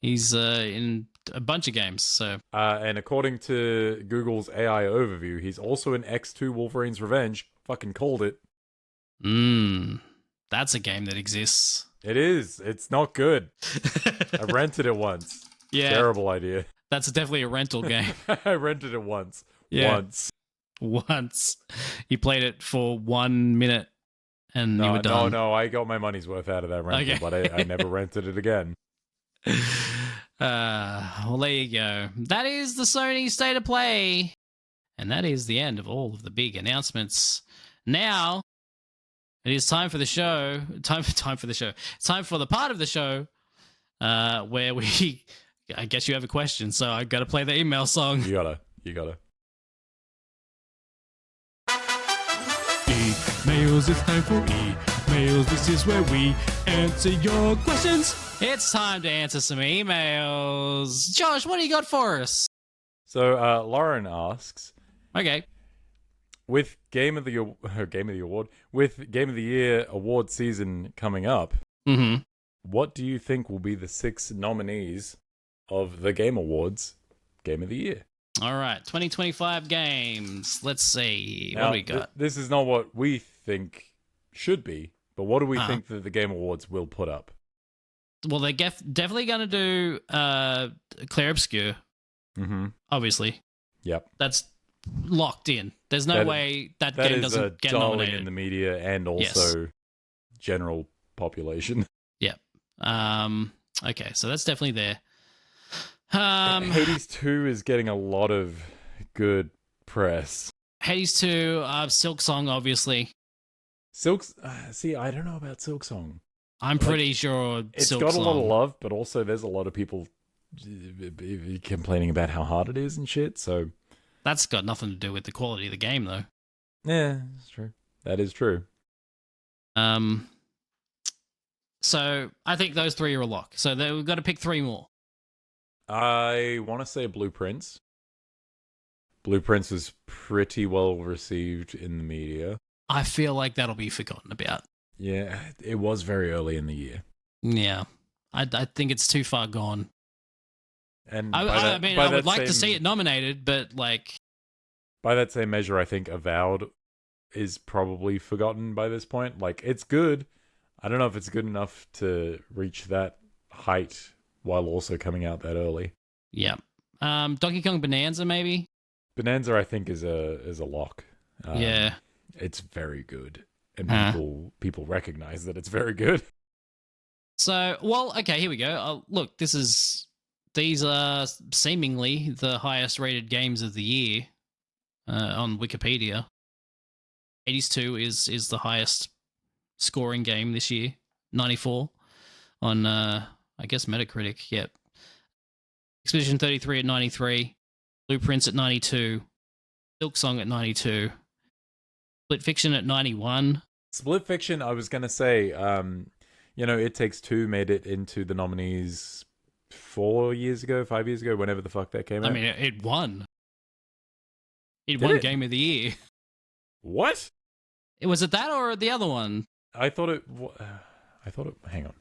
He's in a bunch of games. So And according to Google's AI overview, he's also in X2 Wolverine's Revenge. Fucking called it. that's a game that exists. It is. It's not good. I rented it once. Yeah, Terrible idea. that's definitely a rental game. I rented it once. Yeah. Once. You played it for 1 minute and you were done. No. I got my money's worth out of that rental, Okay. but I never rented it again. Well, there you go. That is the Sony State of Play. And that is the end of all of the big announcements. Now, it is time for the show. Time for the show. It's time for the part of the show where we... I guess you have a question, so I've got to play the email song. You gotta. Emails, it's time for emails. This is where we answer your questions. It's time to answer some emails. Josh, what do you got for us? So, Lauren asks, Okay. with Game of the Year award season coming up, Mm-hmm. what do you think will be the 6 nominees of the Game Awards Game of the Year? All right, 2025 games. Let's see. What Now, do we got? This is not what we think should be, but what do we Uh-huh. think that the Game Awards will put up? Well, they're definitely going to do Claire Obscure, Mm-hmm. obviously. Yep. That's locked in. There's no That- way that That game is a doesn't get darling nominated. in the media and also general population. Okay, so that's definitely there. Hades 2 is getting a lot of good press. Hades 2, Silk Song, obviously. Silk's see, I don't know about Silk Song. I'm pretty sure It's Silk got Song. a lot of love, but also there's a lot of people complaining about how hard it is and shit. So That's got nothing to do with the quality of the game, though. yeah, it's true. That is true. So I think those three are a lock. So we've got to pick three more. I want to say Blueprints. Blueprints was pretty well received in the media. I feel like that'll be forgotten about. Yeah, it was very early in the year. Yeah, I think it's too far gone. And I would like to see it nominated, but like, by that same measure, I think Avowed is probably forgotten by this point. Like, it's good. I don't know if it's good enough to reach that height while also coming out that early. yeah. Donkey Kong Bonanza, maybe. Bonanza, I think, is a lock. Yeah. It's very good, and people recognize that it's very good. So, well, okay, here we go. Look, these are seemingly the highest rated games of the year on Wikipedia. Hades 2 is the highest scoring game this year, 94 on I guess Metacritic. Yep. Expedition 33 at 93, Blueprints at 92, Silksong at 92, Split Fiction at 91. Split Fiction, I was gonna say, It Takes Two made it into the nominees 5 years ago, whenever the fuck that came out. I mean, it won. It Did won it? Game of the Year. What? Was it that or the other one? I thought it. Hang on.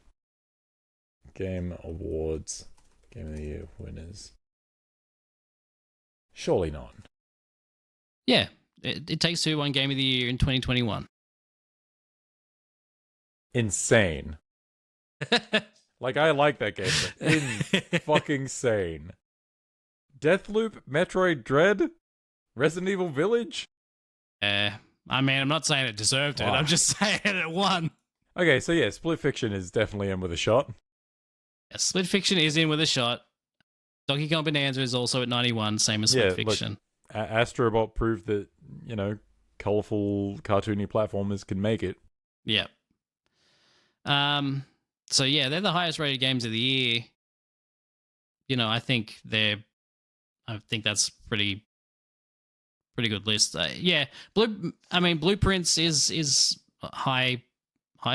Game Awards, Game of the Year winners. Surely not. Yeah, it Takes Two won Game of the Year in 2021. Insane. Like, I like that game, but fucking sane. Deathloop, Metroid Dread, Resident Evil Village. I mean, I'm not saying it deserved it. Wow. I'm just saying it won. Okay, so yeah, Split Fiction is definitely in with a shot. Yeah, Split Fiction is in with a shot. Donkey Kong Bonanza is also at 91, same as Split Yeah, look, Fiction. Astrobot proved that, colorful, cartoony platformers can make it. Yeah. So yeah, they're the highest rated games of the year. I think that's pretty good list. Yeah, Blueprints is high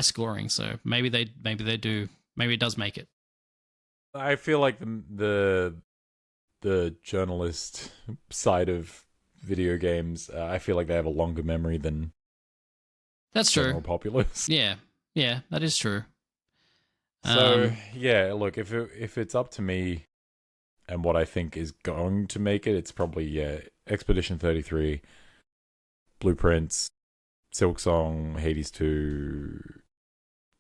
scoring, so maybe it does make it. I feel like the journalist side of video games, I feel like they have a longer memory than That's general true. populace. Yeah, that is true. So yeah, look, if it's up to me and what I think is going to make it, it's probably Expedition 33, Blueprints, Silksong, Hades 2,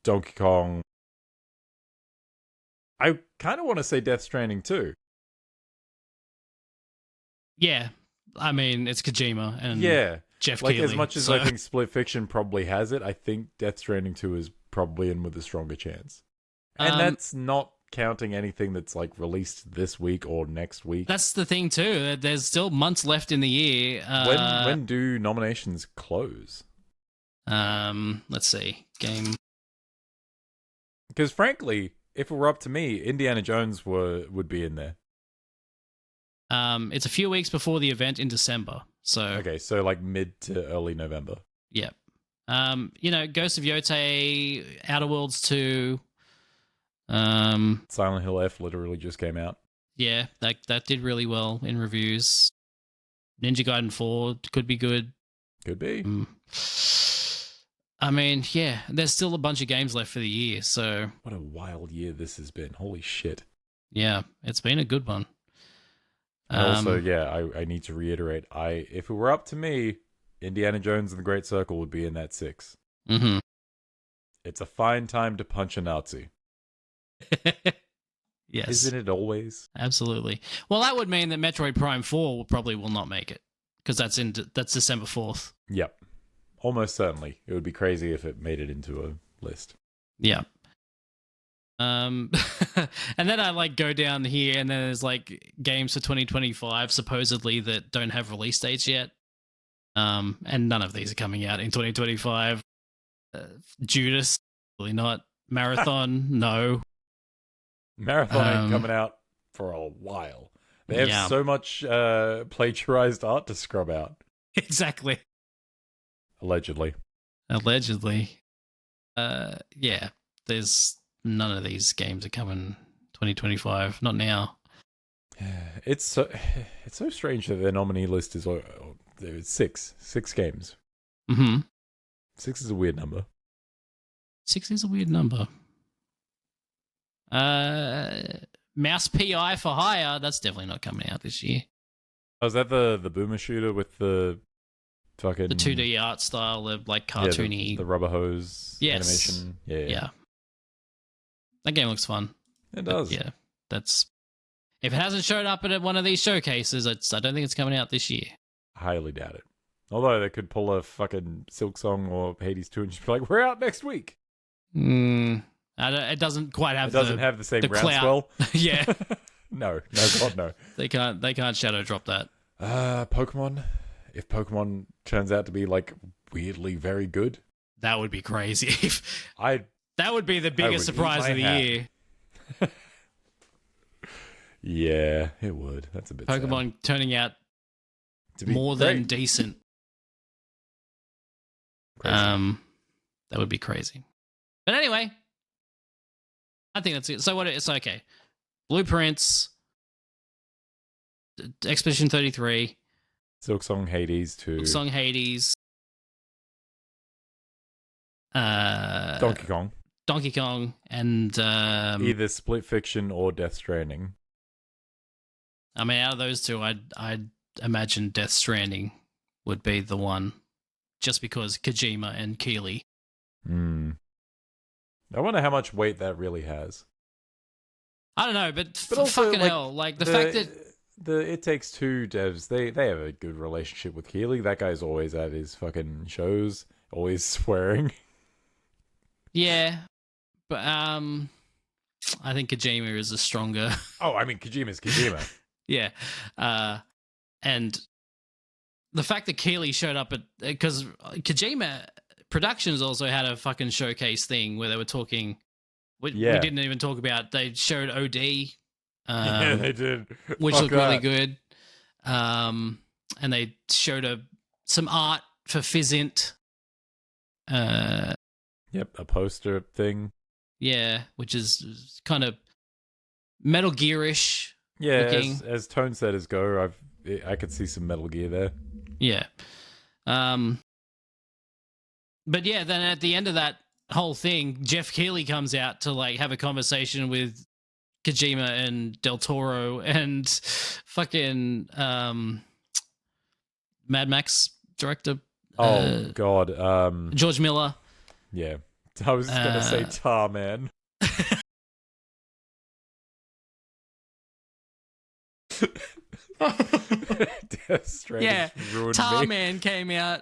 Donkey Kong. I kind of want to say Death Stranding too. Yeah, I mean it's Kojima and Yeah, Jeff like Keighley. as much as I think Split Fiction probably has it, I think Death Stranding 2 is probably in with a stronger chance. And that's not counting anything that's like released this week or next week. That's the thing too. There's still months left in the year. When do nominations close? Let's see. Game. Because frankly, if it were up to me, Indiana Jones would be in there. It's a few weeks before the event in December. So Okay, so like mid to early November. yeah. Ghost of Yotei, Outer Worlds 2. Silent Hill F literally just came out. Yeah, that did really well in reviews. Ninja Gaiden 4 could be good. Could be. I mean, yeah, there's still a bunch of games left for the year, so What a wild year this has been. Holy shit. yeah, it's been a good one. And also, yeah, I need to reiterate, if it were up to me, Indiana Jones and the Great Circle would be in that 6. Mm-hmm. It's a fine time to punch a Nazi. Yes. Isn't it always? Absolutely. Well, that would mean that Metroid Prime 4 probably will not make it because that's December 4th. Yep. Almost certainly. It would be crazy if it made it into a list. Yeah. And then I go down here and then there's games for 2025 supposedly that don't have release dates yet. And none of these are coming out in 2025. Judas, really not. Marathon, no. Marathon ain't coming out. for a while. They have Yeah. so much plagiarized art to scrub out. Exactly. Allegedly. Allegedly. Yeah. There's none of these games are coming 2025. Not now. It's so strange that their nominee list is there's six games. Mm-hmm. 6 is a weird number. 6 is a weird number. Mouse PI for Hire. That's definitely not coming out this year. Oh, is that the boomer shooter with the fucking The 2D art style, the like yeah, cartoony. the rubber hose Yes. animation? Yeah. Yeah. That game looks fun. It But does. yeah, that's if it hasn't showed up at one of these showcases, I don't think it's coming out this year. Highly doubt it. Although they could pull a fucking Silk Song or Hades 2 and just be like, we're out next week. It doesn't quite have. It doesn't have the same the groundswell. Yeah, No, God, no. they can't shadow drop that. Pokemon. If Pokemon turns out to be like weirdly very good, That would be crazy. That would be the would biggest eat surprise my of the hat. year. yeah, it would. That's a bit sad. Pokemon turning out To be more than great. decent. Crazy. That would be crazy. But anyway, I think that's it. So what? It's okay. Blueprints, Expedition 33, Silk Song, Hades 2, Song Hades, Donkey Kong, and either Split Fiction or Death Stranding. I mean, out of those two, I'd imagine Death Stranding would be the one, just because Kojima and Keeley. I wonder how much weight that really has. I don't know, but also, fucking like, hell, like the fact that the It Takes Two devs, they have a good relationship with Keeley. That guy's always at his fucking shows, always swearing. yeah, but I think Kojima is a stronger. Oh, I mean, Kojima's Kojima. Yeah. And the fact that Keeley showed up at, because Kojima Productions also had a fucking showcase thing where they were talking, we didn't even talk about, they showed OD, Yeah, they did. which Fuck looked really that. good. And they showed some art for Fizzint. Yep, a poster thing. Yeah, which is kind of Metal Gear-ish. Yeah, looking. as Tone Setters go, I could see some Metal Gear there. Yeah. But yeah, then at the end of that whole thing, Jeff Keighley comes out to like have a conversation with Kojima and Del Toro and fucking Mad Max director Oh God, George Miller. yeah. I was gonna say Tar Man. Death Stranding Yeah, ruined Tar me. Man came out,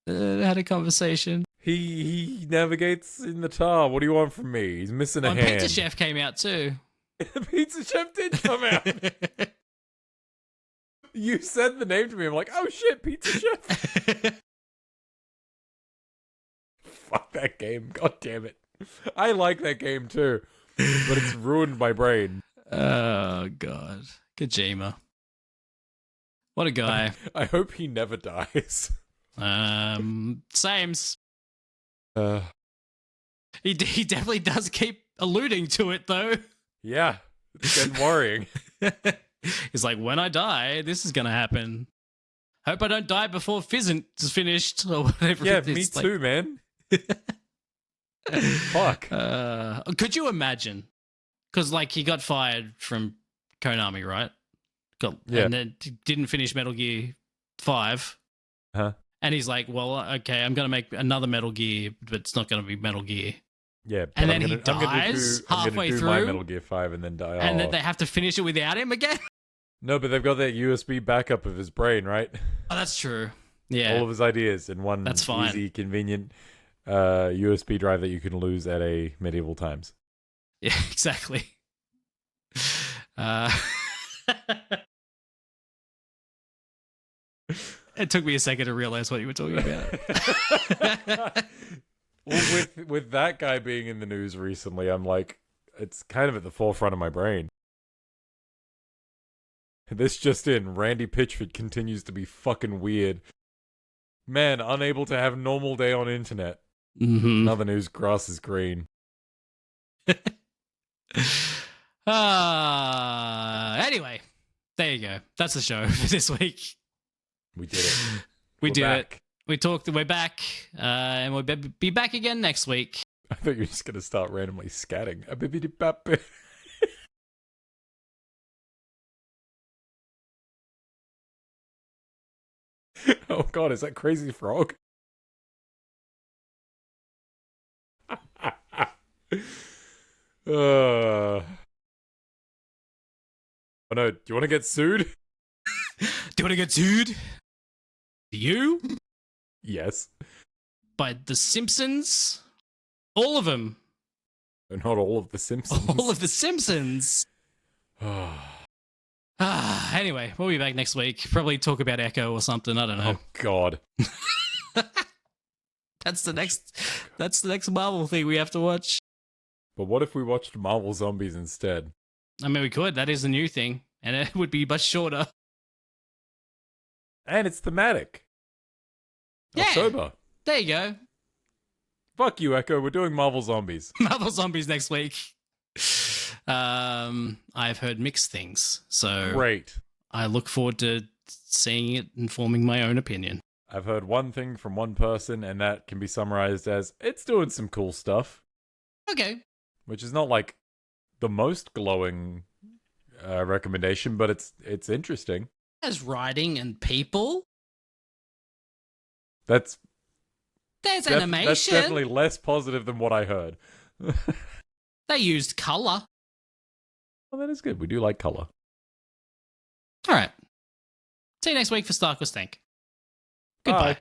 had a conversation. He navigates in the tar. What do you want from me? He's missing a And hand. Pizza Chef came out too. Pizza Chef did come out. You said the name to me. I'm like, oh shit, Pizza Chef. Fuck that game. God damn it. I like that game too, but it's ruined my brain. Oh god, Kojima, what a guy. I hope he never dies. Sames. He definitely does keep alluding to it though. Yeah, it's getting worrying. He's like, when I die, this is gonna happen. Hope I don't die before Fizzint is finished or whatever. Yeah, it is. me Like, too, man. Fuck. Could you imagine? Because like he got fired from Konami, right? Yeah. And then didn't finish Metal Gear 5. Huh? And he's like, well, okay, I'm going to make another Metal Gear, but it's not going to be Metal Gear. Yeah, And but then I'm he gonna dies I'm gonna halfway do my through? Metal Gear 5 and then die. And Oh. then they have to finish it without him again? No, but they've got that USB backup of his brain, right? Oh, that's true. Yeah. All of his ideas in one That's fine. easy, convenient USB drive that you can lose at a medieval times. Yeah, exactly. It took me a second to realize what you were talking about. Well, with that guy being in the news recently, I'm like, it's kind of at the forefront of my brain. This just in, Randy Pitchford continues to be fucking weird. Man, unable to have normal day on internet. Mm-hmm. Another news, grass is green. Anyway, there you go. That's the show for this week. We did it. We We're did back. it. We talked. We're back, and we'll be back again next week. I thought you were just going to start randomly scatting. Oh god, is that Crazy Frog? Oh no, do you want to get sued? Do you want to get sued? Do you? Yes. By The Simpsons? All of them. Not all of the Simpsons. All of The Simpsons. Anyway, we'll be back next week. Probably talk about Echo or something. I don't know. Oh god. That's the next Marvel thing we have to watch. But what if we watched Marvel Zombies instead? I mean, we could. That is the new thing, and it would be much shorter. And it's thematic. Yeah. October. There you go. Fuck you, Echo. We're doing Marvel Zombies. Marvel Zombies next week. I've heard mixed things, so Great. I look forward to seeing it and forming my own opinion. I've heard one thing from one person, and that can be summarized as it's doing some cool stuff. Okay. Which is not like the most glowing recommendation, but it's interesting. There's writing and people. There's Animation. That's definitely less positive than what I heard. They used color. Well, that is good. We do like color. All right. See you next week for Stark or Stank. Goodbye. Bye.